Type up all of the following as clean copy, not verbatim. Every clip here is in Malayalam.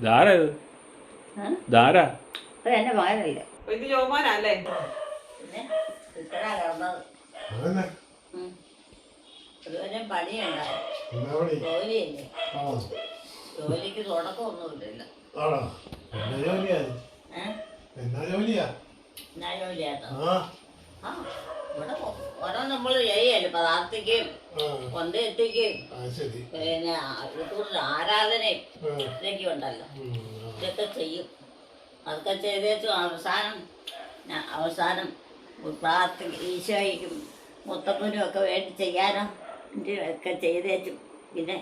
ധാരാ ഇത് ധാരാ എന്റെ മകനല്ലേ ഇത് ജോമാനല്ലേ? പിന്നെ കിട്ടണ കിടന്നത് ഒരുവരും പണിയുണ്ടാവും ജോലിയല്ലേ. ജോലിക്ക് തുടക്കമൊന്നുമില്ലല്ലോ. എന്നാ ജോലിയാട്ടോ? ആ ഇവിടെ ഓരോ നമ്മൾ ചെയ്യല്ലേ, പ്രാർത്ഥിക്കുകയും കൊണ്ടെത്തിക്കുകയും പിന്നെ കൂടുതൽ ആരാധനയും ഇതൊക്കെ ഉണ്ടല്ലോ. ഇതൊക്കെ ചെയ്യും. അതൊക്കെ ചെയ്തേച്ചു അവസാനം ഈശോയ്ക്കും മുത്തപ്പനും ഒക്കെ വേണ്ടി ചെയ്യാനോ ഒക്കെ ചെയ്തേച്ചു. പിന്നെ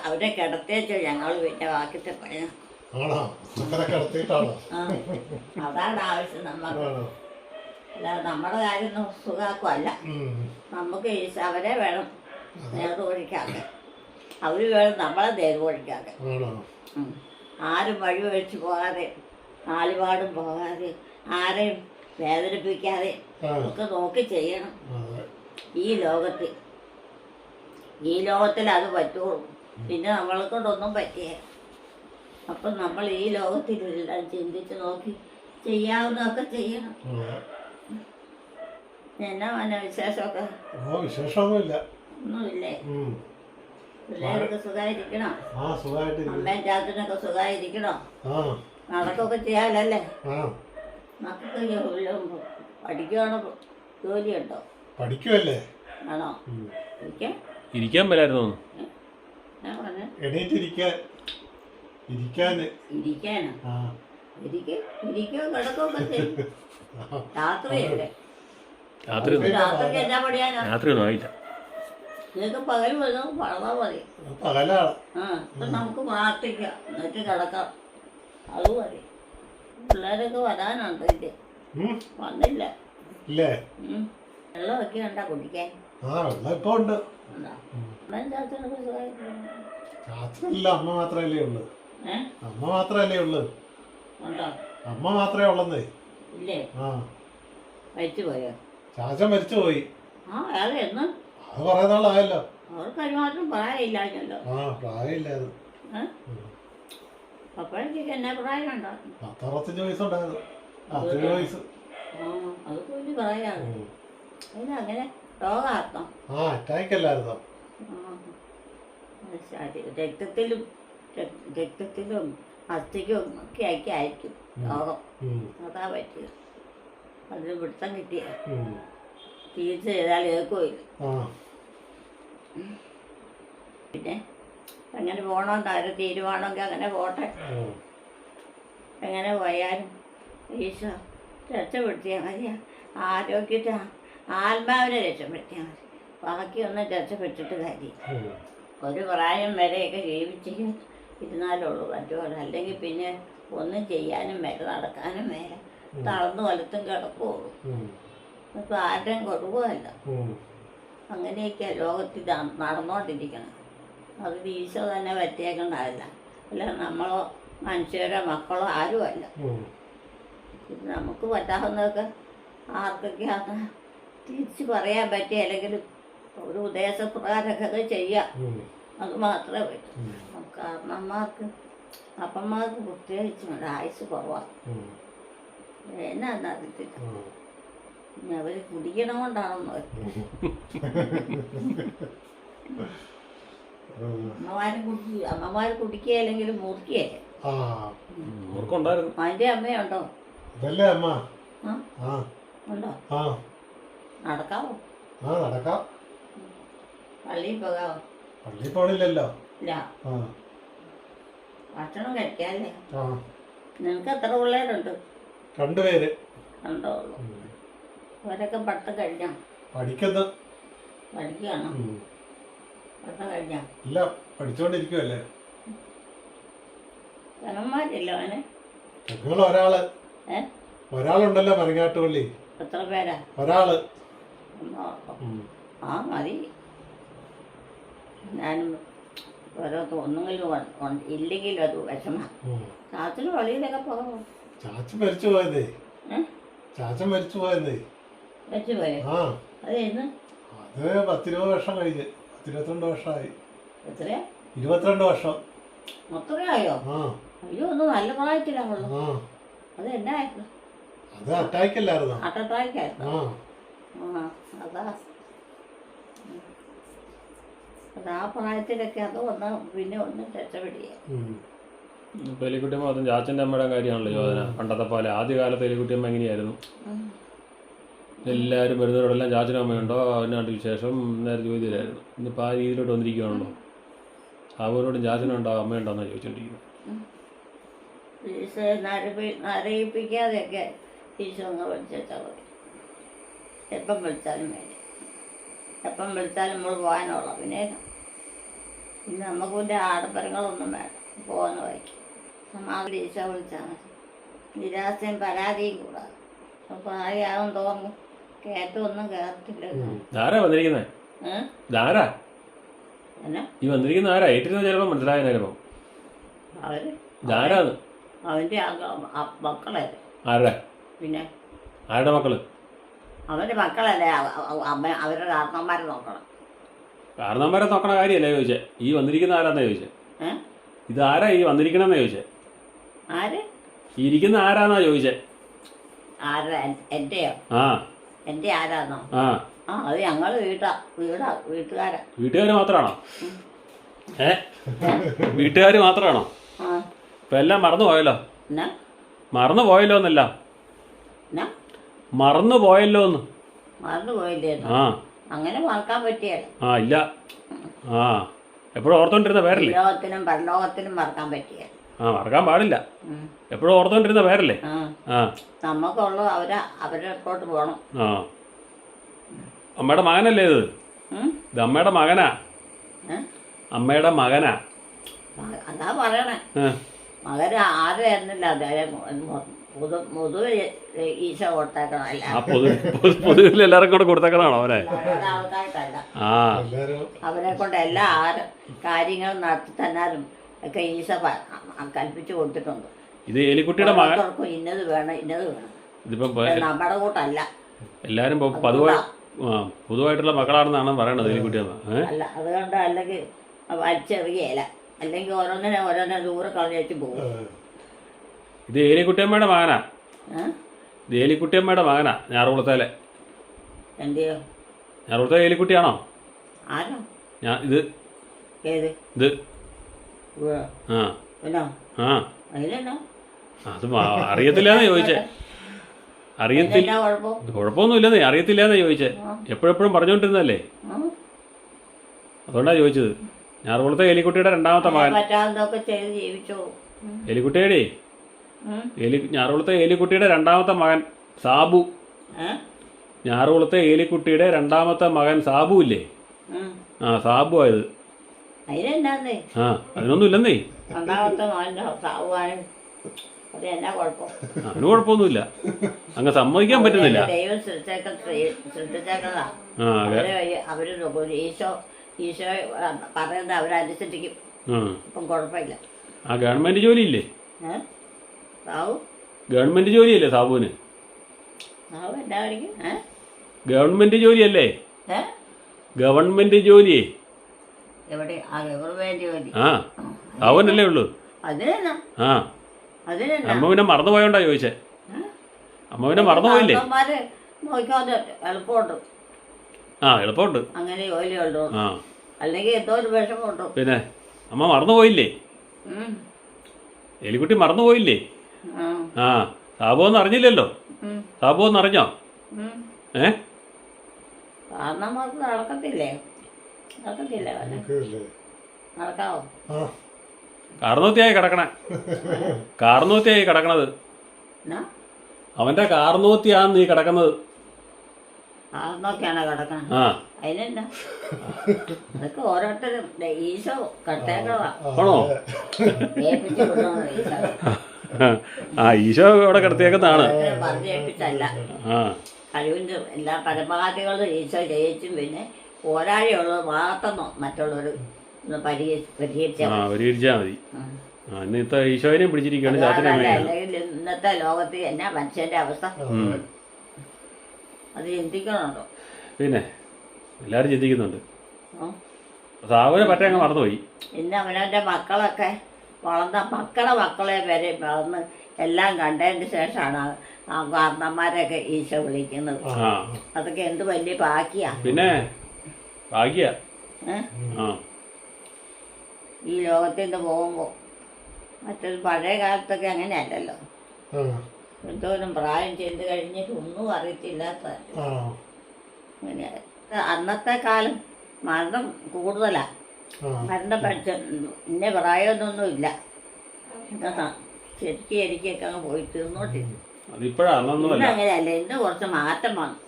അവരെ കിടത്തേച്ചോ ഞങ്ങൾ പിന്നെ ബാക്കിത്തെ പണിയാ. അതാണ് ആവശ്യം നമുക്ക്. അല്ലാതെ നമ്മുടെ കാര്യം സുഖാക്കുമല്ല. നമുക്ക് അവരെ വേണം നേർവഴിക്കാക്കാൻ, അവര് വേണം നമ്മളെ നേർവഴിക്കാക്കാൻ. ആരും വഴി ഒഴിച്ചു പോകാതെ, നാലുപാടും പോകാതെ, ആരെയും വേദനിപ്പിക്കാതെ ഒക്കെ നോക്കി ചെയ്യണം. ഈ ലോകത്തിൽ അത് പറ്റുള്ളൂ. പിന്നെ നമ്മളെ കൊണ്ടൊന്നും പറ്റിയ. അപ്പം നമ്മൾ ഈ ലോകത്തിലെല്ലാം ചിന്തിച്ച് നോക്കി ചെയ്യാവുന്നതൊക്കെ ചെയ്യണം. എന്നാ മന വിശേഷമൊക്കെ? വിശേഷമൊന്നുമില്ല. ഒന്നുമില്ലേ? പിള്ളേരൊക്കെ സുഖമായിരിക്കണോ? അമ്മയും ചാച്ചനൊക്കെ സുഖമായിരിക്കണോ? നടക്കൊക്കെ ചെയ്യാലല്ലേ? മക്കൾക്ക് പഠിക്കുകയാണോ ജോലിയുണ്ടോ? പഠിക്കുവല്ലേ? ആണോ? ഇരിക്കാൻ പറ്റായിരുന്നു. ഇരിക്കാനോ? ഇരിക്കോ കിടക്കൊക്കെ ചെയ്യും. രാത്രിയല്ലേ? രാത്രിക്ക് എന്നാ പഠിയാനോ? രാത്രിയൊന്നും ആയില്ല. നിങ്ങൾക്ക് പകൽ വന്നു പറഞ്ഞാൽ മതി. ഇപ്പം നമുക്ക് പ്രാർത്ഥിക്കാം, എന്നിട്ട് കിടക്കാം. അത് മതി. പിള്ളേരൊക്കെ വരാനുണ്ട്. ഇല്ലേ? വന്നില്ല. വെള്ളമൊക്കെ ഉണ്ടോ കുടിക്കാൻ? അമ്മ മാത്രല്ലേ ഉള്ളു. അമ്മ മാത്രമേ ഉള്ളന്നേ. ഇല്ലേ? മരിച്ചു പോയോ? ചാച്ചൻ മരിച്ചു പോയി. അയാളെ എന്ന്? അത് കുറെ നാളായല്ലോ. അവർക്ക് അതിനുമാത്രം പ്രായമില്ലാഞ്ഞല്ലോ. പ്രായമില്ലായിരുന്നു. അപ്പോഴേക്കൊക്കെ എന്നാ പ്രായമുണ്ടോ? 65 വയസ്സുണ്ടായിരുന്നു. അതൊക്കെ വലിയ പ്രായമാണ്. അങ്ങനെ രോഗാർത്തം? അറ്റാക്കല്ലായിരുന്നോ? രക്തത്തിലും അസ്ഥിക്കും ഒക്കെ ആയിരിക്കും രോഗം. അതാ പറ്റിയത്. അതിന് പിടുത്തം കിട്ടിയ ചികിത്സ ചെയ്താൽ കേൾക്കുമില്ല. പിന്നെ എങ്ങനെ പോകണമെന്ന് തീരുമാനമെങ്കിൽ അങ്ങനെ പോട്ടെ. എങ്ങനെ പോയാലും ഈശോ രക്ഷപ്പെടുത്തിയാൽ മതി. ആരോഗ്യത്തെ ആത്മാവിനെ രക്ഷപ്പെടുത്തിയാൽ മതി. ബാക്കിയൊന്നും രക്ഷപ്പെട്ടിട്ട് കാര്യം. ഒരു പ്രായം വരെയൊക്കെ ജീവിച്ച് ഇരുന്നാലുള്ളൂ പറ്റുമല്ലോ. അല്ലെങ്കിൽ പിന്നെ ഒന്നും ചെയ്യാനും മേലെ, നടക്കാനും മേലെ, തളർന്നു വലത്തും കിടക്കുള്ളൂ. ഇപ്പം ആരുടെയും കൊടുക്കുകയല്ല. അങ്ങനെയൊക്കെ ലോകത്തിൽ നടന്നുകൊണ്ടിരിക്കണം. അത് ഈശോ തന്നെ പറ്റിയേക്കണ്ടല്ല. അല്ല നമ്മളോ മനുഷ്യരോ മക്കളോ ആരുമല്ല. ഇത് നമുക്ക് പറ്റാവുന്നതൊക്കെ ആർക്കൊക്കെയാണ് തിരിച്ച് പറയാൻ പറ്റിയ, അല്ലെങ്കിൽ ഒരു ഉദ്ദേശപ്രകാരമൊക്കെ ചെയ്യാം. അത് മാത്രമേ പറ്റൂ. കാരണന്മാർക്ക് അപ്പന്മാർക്ക് പ്രത്യേകിച്ച് ആയുസ് കുറവാണ്. എന്നാന്നറിയത്തില്ല. ഇനി അവര് കുടിക്കണോണ്ടാണെന്നോ? അമ്മമാര് കുടിക്കുകയല്ലെങ്കിലും മുറുക്കിയല്ലേ? അതിന്റെ അമ്മയുണ്ടോ? ഉണ്ടോ? നടക്കാവോ? പള്ളിയിൽ പോകാവോ? പള്ളി പോണില്ലല്ലോ. ഇല്ല. ഭക്ഷണം കഴിക്കാല്ലേ? നിനക്ക് എത്ര പിള്ളേരുണ്ട്? 2 പേര്. ഉണ്ടോ? അവരൊക്കെ പഠിത്തം കഴിഞ്ഞോ? പഠിക്കുന്നു. പഠിക്കുകയാണോ? പഠിത്തം കഴിഞ്ഞോ? ഇല്ല, പഠിച്ചോണ്ടിരിക്കുവല്ലേ. ജനന്മാരില്ലോ അവന്? ഒരാളുണ്ടല്ലോ മരങ്ങാട്ടുപള്ളി. എത്ര പേരാ? ഒരാള്. മതി. ഞാനും ഓരോ ഒന്നെങ്കിലും ഇല്ലെങ്കിലും അത് വിഷമ. ചാച്ചന് വെളിയിലൊക്കെ പോകാമോ? ചാച്ചൻ മരിച്ചു പോയെന്നേ. മരിച്ചു പോയോ? അതെന്ന്? അത് 10-20 വർഷം കഴിഞ്ഞ്. 22 വർഷമായി. എത്രയാ? 22 വർഷം. അത്രയായോ? ആ അയ്യോ ഒന്ന് നല്ല പ്രായത്തിലാണല്ലോ. ആ അത് എന്നായിരുന്നു? അത് അറ്റാക്ക് അല്ലായിരുന്നോ? അട്ടട്ടായിക്കായിരുന്നു. ആ അതാ അത് ആ പ്രായത്തിലൊക്കെ അത് വന്ന് പിന്നെ ഒന്ന് രക്ഷപ്പെടുക. ഉം. ഇപ്പൊ എലിക്കുട്ടിയമ്മ അതും ചാച്ചൻ്റെ അമ്മയുടെ കാര്യമാണല്ലോ യോജന. പണ്ടത്തെ പോലെ ആദ്യകാലത്ത് എലിക്കുട്ടിയമ്മ എങ്ങനെയായിരുന്നു? എല്ലാവരും വരുന്നവരോടെല്ലാം ചാച്ചനും അമ്മയുണ്ടോ അതിനാണ്ട് വിശേഷം നേരെ ചോദ്യമായിരുന്നു. ഇന്നിപ്പോൾ ആ രീതിയിലോട്ട് വന്നിരിക്കുകയാണല്ലോ. സാബുവിനോടും ചാച്ചനുണ്ടോ അമ്മയുണ്ടോ എന്നാണ് ചോദിച്ചുകൊണ്ടിരിക്കുന്നത്. അറിയിപ്പിക്കാതെയൊക്കെ ഈശോ ഒന്ന് വിളിച്ചാൽ മതി. എപ്പം വിളിച്ചാലും വേണ്ടി എപ്പം വിളിച്ചാലും നമ്മൾ പോകാനുള്ള പിന്നെ നമുക്ക് പിന്നെ ആഡംബരങ്ങളൊന്നും വേണം. പോകുന്ന വഴിക്ക് സമാധാനം ഈശോ വിളിച്ചാൽ മതി. നിരാശയും പരാതിയും കൂടാതെ അപ്പോൾ ആരെയാകും തോന്നും കയറ്റമൊന്നും കയറത്തില്ലല്ലോ. ആരാ വന്നിരിക്കുന്നത്? ഇതാരാ എന്നാ ഈ വന്നിരിക്കുന്ന? ആരാ ഏറ്റിരുന്ന? ചിലപ്പോൾ മനസ്സിലായ ചിലപ്പോൾ അവര് ഇതാരാന്ന്? അവൻ്റെ മക്കളല്ലേ. ആരുടെ? പിന്നെ ആരുടെ മക്കള്? അവൻ്റെ മക്കളല്ലേ അമ്മ അവരുടെ കാരണന്മാരെ നോക്കണം. കാരണന്മാരെ നോക്കണ കാര്യമല്ലേ ചോദിച്ചേ. ഈ വന്നിരിക്കുന്ന ആരാന്നാ ചോദിച്ചേ. ഇതാരാ ഈ വന്നിരിക്കണമെന്നാ ചോദിച്ചേ. ആര് ഈ ഇരിക്കുന്ന ആരാന്നാ ചോദിച്ചേ. ആരാ? എൻ്റെയോ? ആ എൻ്റെ ആരാന്നോ? ആ അത് ഞങ്ങൾ വീട്ടുകാരാ. വീട്ടുകാർ മാത്രമാണോ? വീട്ടുകാർ മാത്രമാണോ? ഇപ്പം എല്ലാം മറന്നു പോയല്ലോ. എന്നാ മറന്നു പോയല്ലോ എന്നല്ല, എന്നാ മറന്നു പോയല്ലോ എന്ന്. മറന്നു പോയില്ലേ? ആ അങ്ങനെ മറക്കാൻ പറ്റിയല്ല. ആ ഇല്ല. ആ എപ്പോഴും ഓർത്തോണ്ടിരുന്ന പേരല്ലേ. ലോകത്തിനും പരലോകത്തിനും മറക്കാൻ പറ്റിയ. ആ മറക്കാൻ പാടില്ല. എപ്പോഴും ഓർത്തോണ്ടിരുന്ന പേരല്ലേ. ആ നമുക്കുള്ളത് അവരെപ്പോട്ട് പോകണം. ആ അമ്മയുടെ മകനല്ലേ ഇത്? ഇത് അമ്മയുടെ മകനാ. അമ്മയുടെ മകനാ. അതാ പറയണേ. മകന് ആരുമായിരുന്നില്ല. പൊതുവെ ഈശോ കൊടുത്തേക്കണം. അല്ല പൊതുവിൽ എല്ലാവർക്കും കൂടെ കൊടുത്തേക്കണാണോ അവനെ? ആൾക്കാർക്കല്ല. ആ അവരെ കൊണ്ട് എല്ലാ കാര്യങ്ങളും നടത്തി തന്നാലും ഒക്കെ ഈശോ കൽപ്പിച്ചു കൊടുത്തിട്ടുണ്ട്. ഇത് എലിക്കുട്ടിയുടെ മകൻ. ഇന്നത് വേണം ഇന്നത് വേണം. ഇതിപ്പം നമ്മുടെ കൂട്ടല്ല. എല്ലാരും പൊതുവായിട്ടുള്ള മക്കളാണെന്നാണ് പറയണത് എലിക്കുട്ടിയെന്ന്. അല്ല അതുകൊണ്ട് അല്ലെങ്കിൽ വലിച്ചെറിയല, അല്ലെങ്കിൽ ഓരോന്നിനെ ദൂരെ കളഞ്ഞേച്ച് പോകും. ഇത് ഏലിക്കുട്ടിയമ്മയുടെ മകനാ. ഇത് ഏലിക്കുട്ടിയമ്മയുടെ മകനാ. ഞാറുകുളത്തേലെ. എന്റെയോ? ഞാറുകുളത്തെ ഏലിക്കുട്ടിയാണോ? ആരോ? ഇത് ഏത് ഇത് ആ പിന്നോ? ആ അതിലെന്നാ? അത് അറിയത്തില്ലാന്ന് ചോദിച്ചേ. അറിയത്തില്ല. കുഴപ്പമൊന്നുമില്ലെന്നേ. അറിയത്തില്ലാന്നേ ചോദിച്ചേ. എപ്പോഴെപ്പോഴും പറഞ്ഞുകൊണ്ടിരുന്നല്ലേ, അതുകൊണ്ടാ ചോദിച്ചത്. ഞാറുകുളത്തെ എലിക്കുട്ടിയുടെ രണ്ടാമത്തെ മകൻ. പറ്റാവുന്നതൊക്കെ ചെയ്ത് ജീവിച്ചോ. എലിക്കുട്ടിയുടെ ഞാറുകുളത്തെ എലിക്കുട്ടിയുടെ രണ്ടാമത്തെ മകൻ സാബു. ഞാറുകുളത്തെ എലിക്കുട്ടിയുടെ രണ്ടാമത്തെ മകൻ സാബു ഇല്ലേ? ആ സാബു ആയത്. അതിനെന്നാന്നേ? ആ അതിനൊന്നും ഇല്ലെന്നേ. രണ്ടാമത്തെ മകൻ്റെ സാബുവാണ്. അത് എന്നാ കുഴപ്പം? അവന് കുഴപ്പമൊന്നുമില്ല. അങ്ങ് സമ്മതിക്കാൻ പറ്റുന്നില്ല. ദൈവം സൃഷ്ടിച്ചേക്കതാ. അവര് ഈശോ പറയുന്നത് അവരനുസരിക്കും. ഇപ്പം കുഴപ്പമില്ല. ആ ഗവൺമെന്റ് ജോലിയില്ലേ? സാബു ഗവൺമെന്റ് ജോലിയല്ലേ സാബുവിന്? സാബു എന്നാ പഠിക്കും? ഗവൺമെന്റ് ജോലിയല്ലേ? ഗവൺമെന്റ് ജോലിയേ. എവിടെ? ആ ഗവൺമെന്റ് ജോലി. ആ സാബുവിനല്ലേ ഉള്ളൂ. അതിനെന്നാ? ആ അമ്മ പിന്നെ മറന്നുപോയോണ്ടാ ചോദിച്ചേ. അമ്മ പിന്നെ മറന്നുപോയില്ലേ? നോക്കാതെ എളുപ്പമുണ്ട്. ആ എളുപ്പമുണ്ട്. അങ്ങനെ ജോലിയുണ്ടോ? ആ അല്ലെങ്കിൽ എന്തോ ഒരു വിഷമമുണ്ടോ? പിന്നെ അമ്മ മറന്നുപോയില്ലേ? എലിക്കുട്ടി മറന്നുപോയില്ലേ? ആ സാബു ഒന്നും അറിഞ്ഞില്ലല്ലോ. സാബു ഒന്ന് അറിഞ്ഞോ? കാരണന്മാർക്ക് നടക്കത്തില്ലേ? നടക്കത്തില്ലേ? നടക്കാവോ? കാർന്നൂത്തിയായി കിടക്കണേ. കാർന്നൂത്തിയായി കിടക്കണത്. അവന്റെ കാർന്നൂത്തിയാന്ന് നീ കിടക്കുന്നത്. കാർന്നോക്കെയാണോ കിടക്കണേ? ആ അതിനെന്നാ? അതൊക്കെ ഓരോരുത്തരും ഈശോ കട്ടേക്കണതാ. ആണോ? ഏൽപ്പിച്ചു വിടണോ ഈശോ? ആ ഈശോ ഇവിടെ കിടത്തിയേക്കുന്നതാണ്. പറഞ്ഞേൽപ്പിച്ചല്ല. ആ കഴിവിൻ്റെ എല്ലാ പരമാവധികളും ഈശോ ജയിച്ചും പിന്നെ പോരാളിയുള്ളത് മാത്രം മറ്റുള്ളവർ പരിഹരിച്ചാ മതി. ഇന്നത്തെ ഈശോനെ പിടിച്ചിരിക്കുകയാണ് ചാച്ചനെ. അല്ലെങ്കിൽ ഇന്നത്തെ ലോകത്ത് എന്നാ മനുഷ്യന്റെ അവസ്ഥ? അത് ചിന്തിക്കണുണ്ടോ? പിന്നെ എല്ലാരും ചിന്തിക്കുന്നുണ്ട്. സാബുവിനെ പറ്റേ അങ്ങ് മറന്നുപോയി. ഇന്ന് അവനവന്റെ മക്കളൊക്കെ വളർന്ന മക്കളെ വരെ വളർന്ന് എല്ലാം കണ്ടതിന് ശേഷമാണ് ആ കാരണന്മാരെയൊക്കെ ഈശോ വിളിക്കുന്നത്. ആ അതൊക്കെ എന്ത് വലിയ ബാക്കിയാ. പിന്നെ ഭാഗ്യ ആ ഈ ലോകത്തിൽ നിന്ന് പോകുമ്പോൾ മറ്റൊരു പഴയ കാലത്തൊക്കെ അങ്ങനെയല്ലല്ലോ. എന്തോരം പ്രായം ചെയ്ത് കഴിഞ്ഞിട്ട് ഒന്നും അറിയത്തില്ലാത്ത അങ്ങനെ. അന്നത്തെ കാലം മരണം കൂടുതലാണ്. മരണപ്പെട്ട ഇന്ന പ്രായമൊന്നും ഇല്ല. ശരിക്കും എനിക്കൊക്കെ അങ്ങ് പോയി തീർന്നോട്ടില്ല. ഇന്ന് അങ്ങനെയല്ല. ഇന്ന് കുറച്ച് മാറ്റം വന്നു.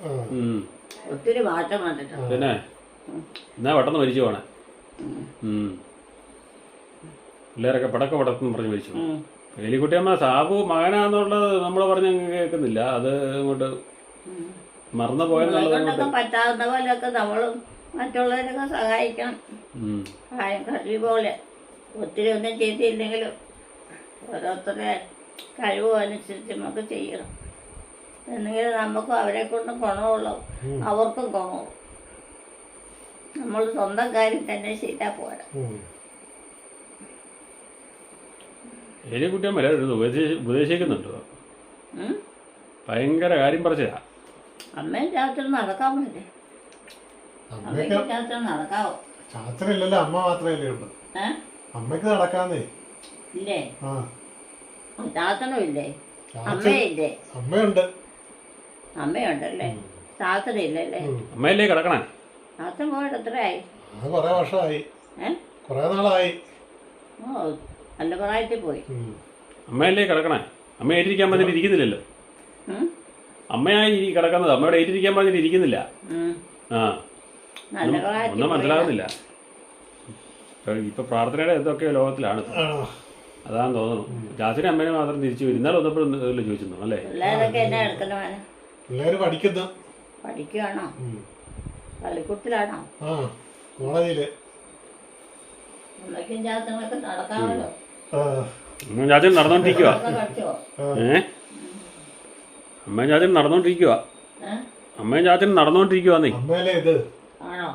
ഒത്തിരി മാറ്റം വന്നിട്ടുണ്ട്. പിന്നെ എന്നാ പെട്ടെന്ന് മരിച്ചു പോണേ. പിള്ളേരൊക്കെ പടക്കം പറഞ്ഞ് മരിച്ചു. എലിക്കുട്ടിയമ്മ സാബു മകനാന്നുള്ളത് നമ്മൾ പറഞ്ഞ കേൾക്കുന്നില്ല. അത് അങ്ങോട്ട് മറന്നു പോയെന്നുള്ളത് പറ്റാവുന്ന പോലെയൊക്കെ നമ്മളും മറ്റുള്ളവരൊക്കെ സഹായിക്കണം. കഴിവ് പോലെ ഒത്തിരി ഒന്നും ചെയ്തില്ലെങ്കിലും ഓരോരുത്തരുടെ കഴിവ് അനുസരിച്ച് നമുക്ക് ചെയ്യണം. എന്നെങ്കിലും നമുക്കും അവരെ കൊണ്ട് ഗുണമുള്ളൂ, അവർക്കും ഗുണവും. നമ്മൾ സ്വന്തം കാര്യം തന്നെ ചെയ്താൽ പോരാ. എലിക്കുട്ടിയമ്മ ഉപദേശിക്കുന്നുണ്ടോ? ഭയങ്കര കാര്യം പറഞ്ഞാ. അമ്മയും ചാച്ചനും നടക്കാൻ പറ്റേ. അമ്മയ്ക്ക് ചാച്ചനും നടക്കാവോ? ചാച്ചനില്ലല്ലോ, അമ്മ മാത്രമല്ലേ ഉള്ളു. അമ്മക്ക് നടക്കാന്നേ. ഇല്ലേ? ചാച്ചനും ഇല്ലേ? അമ്മയില്ലേ? അമ്മയുണ്ട്. അമ്മയുണ്ടല്ലേ? ചാച്ചനില്ലല്ലേ? അമ്മയല്ലേ കിടക്കണേ? ചാച്ചൻ പോയിട്ട് എത്രയായി? അത് കൊറേ വർഷമായി, കൊറേ നാളായി. ഓ, നല്ല പ്രായത്തിൽ പോയി. അമ്മയല്ലേ കിടക്കണേ? അമ്മ ഏറ്റിരിക്കാൻ പറഞ്ഞിട്ട് ഇരിക്കുന്നില്ലല്ലോ. അമ്മയായി കിടക്കുന്നത്, അമ്മയോട് ഏറ്റിരിക്കാൻ പറഞ്ഞിട്ട് ഇരിക്കുന്നില്ല. ആ ഒന്നും മനസ്സിലാകുന്നില്ല. ഇപ്പൊ പ്രാർത്ഥനയുടെ എന്തൊക്കെയോ ലോകത്തിലാണ്. അതാന്ന് തോന്നുന്നു. ചാച്ചനും അമ്മേനെ മാത്രം തിരിച്ചു വരും. ഇന്നലെ വന്നപ്പോഴും ചോദിച്ചിരുന്നു അല്ലേ? പിള്ളേരൊക്കെ എന്നാ എടുക്കണ? പിള്ളേര് പഠിക്കുന്നു. പഠിക്കുകയാണോ? പള്ളിക്കൂടത്തിലാണോ? കോളേജില്. അമ്മയ്ക്കും ചാച്ചനൊക്കെ നടക്കാമല്ലോ. ചാച്ചൻ നടന്നോണ്ടിരിക്കുക. അമ്മയും ചാച്ചൻ നടന്നോണ്ടിരിക്കുക. അമ്മയും ചാച്ചൻ നടന്നോണ്ടിരിക്കുവാന്നേ. ആണോ?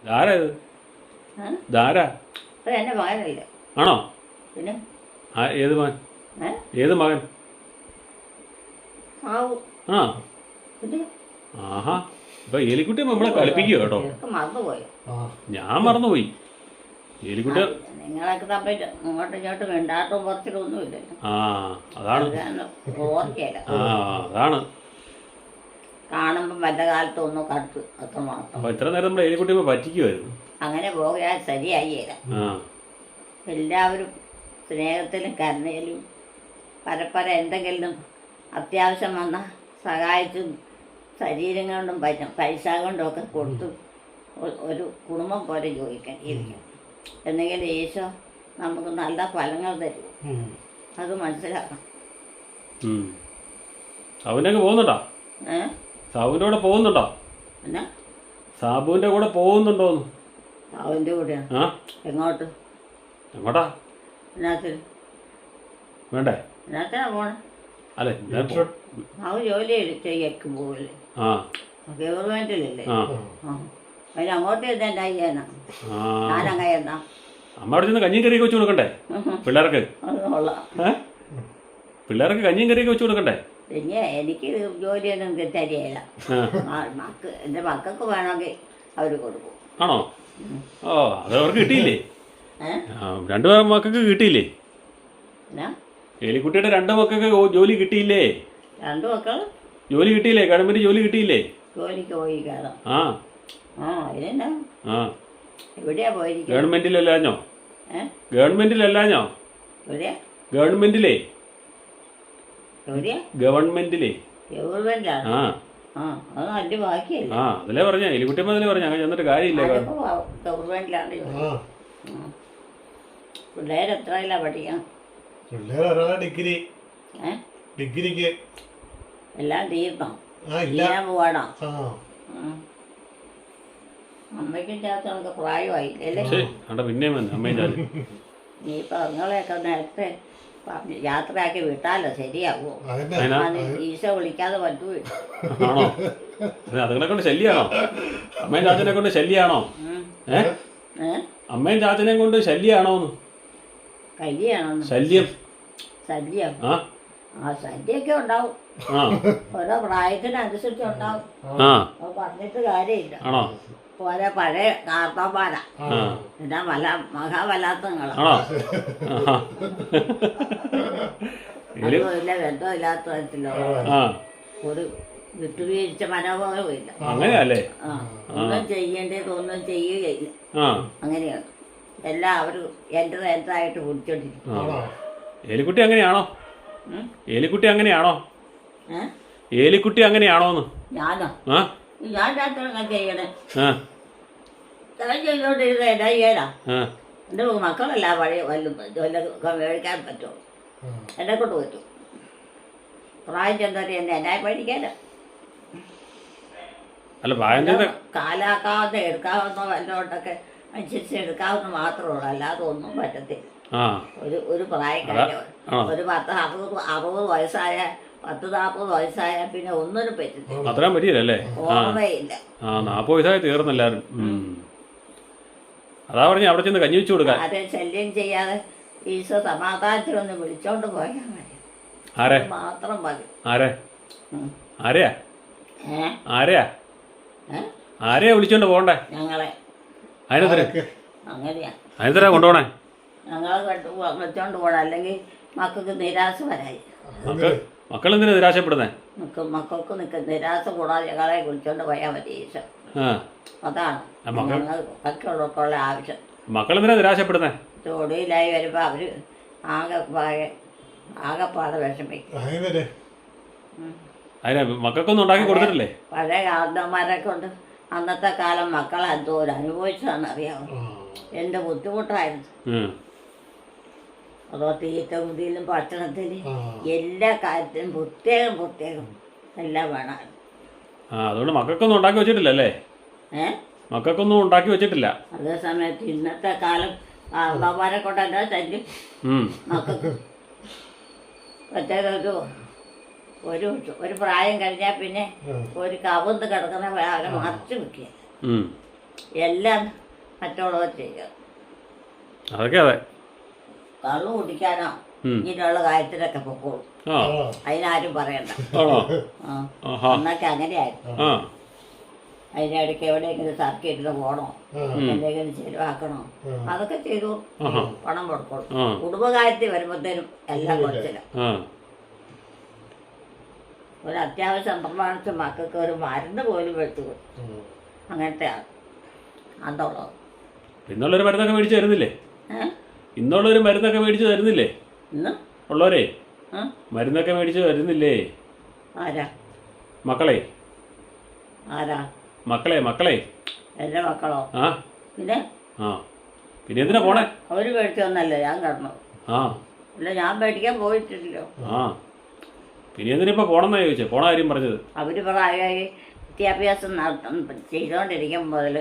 ധാരാ ഇത്? ധാരാ എന്റെ മകനല്ലേ? ആണോ? പിന്നെ ഏത് മകൻ? ഏത് മകൻ? ആ ആഹാ. ഇപ്പൊ എലിക്കുട്ടി നമ്മളെ കളിപ്പിക്കുക കേട്ടോ. മറന്നുപോയോ? ഞാൻ മറന്നുപോയി. എലിക്കുട്ടി നിങ്ങളൊക്കെ തമ്മിൽ അങ്ങോട്ടും ഇങ്ങോട്ടും വേണ്ടാട്ടും കുറച്ചിലൊന്നും ഇല്ലല്ലോ. ആ അതാണ് ഓർക്കല്ല. ആ അതാണ്. കാണുമ്പം വല്ല കാലത്തും ഒന്നും കണ്ടു അത്ര മാത്രം. അപ്പൊ ഇത്ര നേരം നമ്മളെ എലിക്കുട്ടി പറ്റിക്കുമായിരുന്നു. അങ്ങനെ പോയാൽ ശരിയായില്ല. എല്ലാവരും സ്നേഹത്തിലും കരുണയിലും പരപ്പര എന്തെങ്കിലും അത്യാവശ്യം വന്നാൽ സഹായിച്ചും ശരീരം കൊണ്ടും പൈസ കൊണ്ടും ഒക്കെ കൊടുത്ത് ഒരു കുടുംബം പോലെ ഇരിക്കും. എന്നെങ്കിലും ഈശോ നമുക്ക് നല്ല ഫലങ്ങൾ തരും. അത് മനസ്സിലാക്കണം. സാബുവിൻ്റെ പോകുന്നുണ്ടോ? സാബുവിൻ്റെ കൂടെ പോകുന്നുണ്ടോ? എന്നാ സാബുവിൻ്റെ കൂടെ പോകുന്നുണ്ടോന്ന്? സാബുവിൻ്റെ കൂടെയാണ്. എങ്ങോട്ട്? എങ്ങോട്ടാ? എന്നാത്തിന്? വേണ്ടേ? എന്നാത്തിനാ പോണേ? അല്ലേ അവൻ ജോലി ചെയ്യേക്കും പോകില്ലേ? ഗവൺമെന്റിലല്ലേ? അതിന് അങ്ങോട്ട് ചെന്ന് എന്നാ ചെയ്യാനാ? ഞാനങ്ങനെ എന്നാ അമ്മ അവിടെ ചെന്ന് കഞ്ഞിയും കറിയൊക്കെ വെച്ച് കൊടുക്കണ്ടേ പിള്ളേർക്ക്? പിള്ളേർക്ക് കഞ്ഞിയും കറിയൊക്കെ വെച്ച് കൊടുക്കണ്ടേ? പിന്നെ എനിക്ക് ജോലിയൊന്നും തരികയില്ല. എൻ്റെ മക്കൾക്ക് വേണമെങ്കിൽ അവർ കൊടുക്കും. ആണോ? ഓ അത് അവർക്ക് കിട്ടിയില്ലേ? രണ്ടു മക്കൾക്ക് കിട്ടിയില്ലേ? എലിക്കുട്ടിയുടെ 2 മക്കൾക്ക് ജോലി കിട്ടിയില്ലേ? 2 മക്കൾ ജോലി കിട്ടിയില്ലേ? ഗവൺമെന്റ് ജോലി കിട്ടിയില്ലേ? ജോലിക്ക് പോയി കയറാം. അതിനെന്നാ? എവിടെയാ പോയിരിക്കും? ഗവൺമെന്റിലല്ലാഞ്ഞോ? ഗവൺമെന്റിലല്ലാഞ്ഞോ? എവിടെയാ? ഗവൺമെന്റിലേ. എവിടെയാ? ഗവൺമെന്റിലേ. ഗവൺമെന്റിലാണ്. അത് നല്ല ബാക്കിയല്ലേ? അതിലേ പറഞ്ഞ എലിക്കുട്ടിയമ്മ അതിലേ പറഞ്ഞ അങ്ങനെ ചെന്നിട്ട് കാര്യമില്ല. ഗവൺമെന്റിലാണ് ജോലി. പിള്ളേരെത്രയിലാ പഠിക്കണം? ഡിഗ്രിക്ക് എല്ലാം തീർന്നോ? ചെയ്യാൻ പോവാണോ? അമ്മയ്ക്കും ചാച്ചനൊക്കെ പ്രായമായില്ലേ? ഇനിയിപ്പോ നിങ്ങളെയൊക്കെ നേരത്തെ യാത്രയാക്കി വിട്ടാലോ ശരിയാവോ? ഈശോ വിളിക്കാതെ പറ്റുമോ? അതുങ്ങളെ കൊണ്ട് ശല്യാണോ? അമ്മയും ചാച്ചനെ കൊണ്ട് ശല്യാണോ? അമ്മയും ചാച്ചനെ കൊണ്ട് ശല്യാണോന്ന്? കല്യാണം ശല്യം. ശല്യം ആ ആ ശല്യമൊക്കെ ഉണ്ടാവും. ആ ഓരോ പ്രായത്തിനനുസരിച്ച് ഉണ്ടാവും. ആ അത് പറഞ്ഞിട്ട് കാര്യമില്ല. ആണോ? ഓരോ പഴയ കാർത്തമാരാ ആ എന്നാ മഹാബലാത്തങ്ങളാ. ആണോ? ആഹാ. എലി അതുമില്ല ബന്ധമില്ലാത്ത തരത്തിലോ ആ ഒരു വിട്ടുവീഴ്ച മനോഭാവവും ഇല്ല. അങ്ങനെയല്ലേ? ആ ഒന്നും ചെയ്യേണ്ടത് ഒന്നും ചെയ്യുകയില്ല. ആ അങ്ങനെയാണ് എല്ലാം അവർ എൻ്റെതായിട്ട് പിടിച്ചോണ്ടിരിക്കും. ആണോ? എലിക്കുട്ടി അങ്ങനെയാണോ? എലിക്കുട്ടി അങ്ങനെയാണോ? എലിക്കുട്ടി അങ്ങനെയാണോന്ന്? ഞാനോ? ആ ഞാൻ രാത്രി ചെയ്യണേ. ആ ഞാൻ ചെയ്തോണ്ടിരുന്ന എന്നാ ചെയ്യാനാ? ആ എൻ്റെ മക്കളല്ല പഴയ വല്ലതൊക്കെ മേടിക്കാൻ പറ്റുമോ? എന്നെ കൊണ്ട് പറ്റും. പ്രായം ചെന്നിട്ട് എന്നാ പഠിക്കാനോ? അല്ല പ്രായം ചെയ്ത കാലാക്കാവുന്ന എടുക്കാവുന്ന വല്ലതുകൊണ്ടൊക്കെ അനുസരിച്ച് എടുക്കാവുന്ന മാത്രമേ ഉള്ളൂ. അല്ലാതെ ഒന്നും പറ്റത്തില്ല. ആ ഒരു പ്രായം കഴിഞ്ഞ ആ. ഒരു 60 വയസ്സായ 40 വയസ്സായ പിന്നെ ഒന്നിനും പറ്റത്തില്ല. അത്രയും പറ്റിയില്ലല്ലേ? ആ ഓർമ്മയില്ല. ആ 40 വയസ്സായി തീർന്നെല്ലാരും. അതാ പറഞ്ഞ അവിടെ ചെന്ന് കഞ്ഞി വെച്ചു കൊടുക്കാൻ. ആരെ ശല്യം ചെയ്യാതെ ഈശോ സമാധാനത്തിലൊന്ന് വിളിച്ചോണ്ട് പോയാൽ മതി. ആരെ? അത് മാത്രം മതി. ആരെ? ഉം. ആരെയാ? ഏ ആരെയാ? ഏ? ആരെയാ വിളിച്ചോണ്ട് പോകണ്ടേ? ഞങ്ങളെ അതിനെന്തരാ? അങ്ങനെയാ അതിനെന്തരാ കൊണ്ടുപോണേ? ഞങ്ങളെ വിളിച്ചോണ്ട് പോകണം. അല്ലെങ്കിൽ മക്കൾക്ക് നിരാശ വരായി. മക്കളെന്തിനാ നിരാശപ്പെടുന്നേ? മക്കൾക്ക് നിരാശ കൂടാതെ ഞങ്ങളെ വിളിച്ചോണ്ട് പോയാൽ മതി ഈശോ. ആ അതാണ് ഞങ്ങൾ മക്കളൊക്കെയുള്ള ആവശ്യം. മക്കളെന്തിനാ നിരാശപ്പെടുന്നേ? തൊടിയിലായി വരുമ്പോൾ അവർ ആകെപ്പാടെ വിഷമിക്കും. അതിനെ അതിനെ മക്കൾക്കൊന്നും ഉണ്ടാക്കി കൊടുത്തിട്ടില്ലേ? പഴയ കാരണന്മാരെ കൊണ്ട് അന്നത്തെ കാലം മക്കൾ എന്തോരം അനുഭവിച്ചതാണെന്നറിയാമോ? എൻ്റെ ബുദ്ധിമുട്ടായിരുന്നു. ഉം. അതോ തീറ്റ കുതിയിലും ഭക്ഷണത്തിലും എല്ലാ കാര്യത്തിലും പ്രത്യേകം എല്ലാം വേണമായിരുന്നു. ആ അതുകൊണ്ട് മക്കൾക്കൊന്നും ഉണ്ടാക്കി വെച്ചിട്ടില്ലല്ലേ? മക്കൾക്കൊന്നും ഉണ്ടാക്കി വെച്ചിട്ടില്ല. അതേ സമയത്ത് ഇന്നത്തെ കാലം കാരണന്മാരെ കൊണ്ട് എന്താ ശല്യം മക്കൾക്ക്? മറ്റേതൊരു ഒരു പ്രായം കഴിഞ്ഞാൽ പിന്നെ ഒരു കവുന്ന് കിടക്കുന്ന അവരെ മറച്ചു വെക്കുക. എല്ലാം മറ്റുള്ളവർ ചെയ്യുക. അതൊക്കെ അതെ. കള്ളു കുടിക്കാനോ ഇങ്ങനെയുള്ള കാര്യത്തിലൊക്കെ പൊക്കോളും. അതിനാരും പറയണ്ട. അന്നൊക്കെ അങ്ങനെയായിരുന്നു. അതിനിടയ്ക്ക് എവിടെയെങ്കിലും സർക്കിട്ട് പോകണോ, എന്തെങ്കിലും ചെലവാക്കണോ, അതൊക്കെ ചെയ്തു പണം കൊടുക്കോളും. കുടുംബകാര്യത്തിൽ വരുമ്പോഴത്തേനും എല്ലാം കുറച്ചില്ല. ഒരു അത്യാവശ്യം പ്രമാണിച്ച് മക്കൾക്ക് ഒരു മരുന്ന് പോലും വെച്ചു കൊടുക്കും. അങ്ങനത്തെയാണ് അതുള്ളത്. ഇന്നുള്ളൊരു മരുന്നൊക്കെ മേടിച്ച് തരുന്നില്ലേ? ഇന്നുള്ളൊരു മരുന്നൊക്കെ മേടിച്ച് തരുന്നില്ലേ? ഇന്ന് ഉള്ളവരെ മരുന്നൊക്കെ മേടിച്ച് തരുന്നില്ലേ? ആരാ? മക്കളെ. ആരാ? മക്കളെ. എൻ്റെ മക്കളോ? ആ പിന്നെ പിന്നെ എന്തിനാ പോണേ? അവര് മേടിച്ചൊന്നല്ലേ ഞാൻ കിടന്നത്. ആ അല്ല ഞാൻ മേടിക്കാൻ പോയിട്ടില്ലല്ലോ. ആ പിന്നെ എന്തിനാ ഇപ്പൊ പോണെന്നാ ചോദിച്ചേ? പോണ കാര്യം പറഞ്ഞത്. അവര് പ്രായമായി വിദ്യാഭ്യാസം ചെയ്തുകൊണ്ടിരിക്കും മുതൽ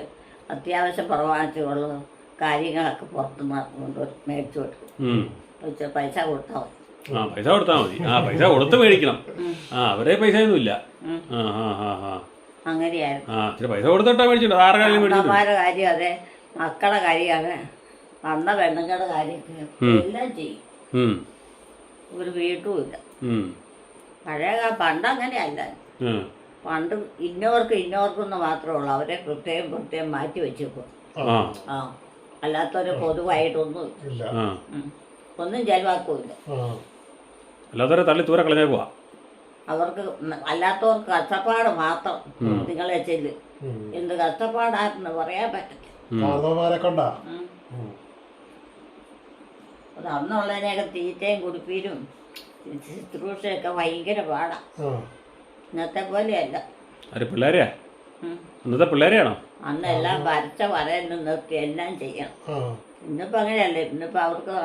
അത്യാവശ്യം പ്രമാണിച്ചുള്ള കാര്യങ്ങളൊക്കെ പുറത്തുനിന്ന് കൊണ്ട് മേടിച്ചു കൊടുക്കും. പൈസ കൊടുത്താൽ മതി. പൈസ കൊടുത്താൽ മതി. പൈസ കൊടുത്ത് മേടിക്കണം. അവരെ പൈസ ഒന്നും ഇല്ല. അങ്ങനെയായിരുന്നു. ഇച്ചിരി പൈസ കൊടുത്തിട്ടാ മേടിച്ചിട്ടുണ്ട്. ആറ് കാര്യം അമ്മമാരുടെ കാര്യം അതെ, മക്കളുടെ കാര്യം അതെ, വന്ന പെണ്ണുങ്ങളുടെ കാര്യമൊക്കെ എല്ലാം ചെയ്യും. ഒരു വീട്ടും ഇല്ല. പഴയ പണ്ടങ്ങനെയല്ല. പണ്ട് ഇന്നോർക്കെന്ന് മാത്രമേ ഉള്ളൂ. അവരെ പ്രത്യേകം മാറ്റി വെച്ചേക്കും. അല്ലാത്തവരെ പൊതുവായിട്ടൊന്നും ഇല്ല. ഒന്നും ചെലവാക്കൂല്ല. അല്ലാത്തവരെ തള്ളി ദൂരെ കളഞ്ഞേക്കുവാ. അവർക്ക് അല്ലാത്തവർക്ക് കഷ്ടപ്പാട് മാത്രം. നിങ്ങളെ ചെല്ല് എന്ത് കഷ്ടപ്പാടാന്ന് പറയാൻ പറ്റില്ല. അത് അന്നുള്ളതിനെയൊക്കെ തീറ്റയും കുടിപ്പീരും ശുശ്രൂഷയൊക്കെ ഭയങ്കര പാടാ. ഇന്നത്തെ പോലെയല്ല. പിള്ളേരെയാ? ഇന്നത്തെ പിള്ളേരെയാണോ? അന്നെല്ലാം വരച്ച വരയിൽ നിർത്തി എല്ലാം ചെയ്യണം. ഇന്നിപ്പോൾ അങ്ങനെയല്ലേ. ഇന്നിപ്പോൾ അവർക്ക്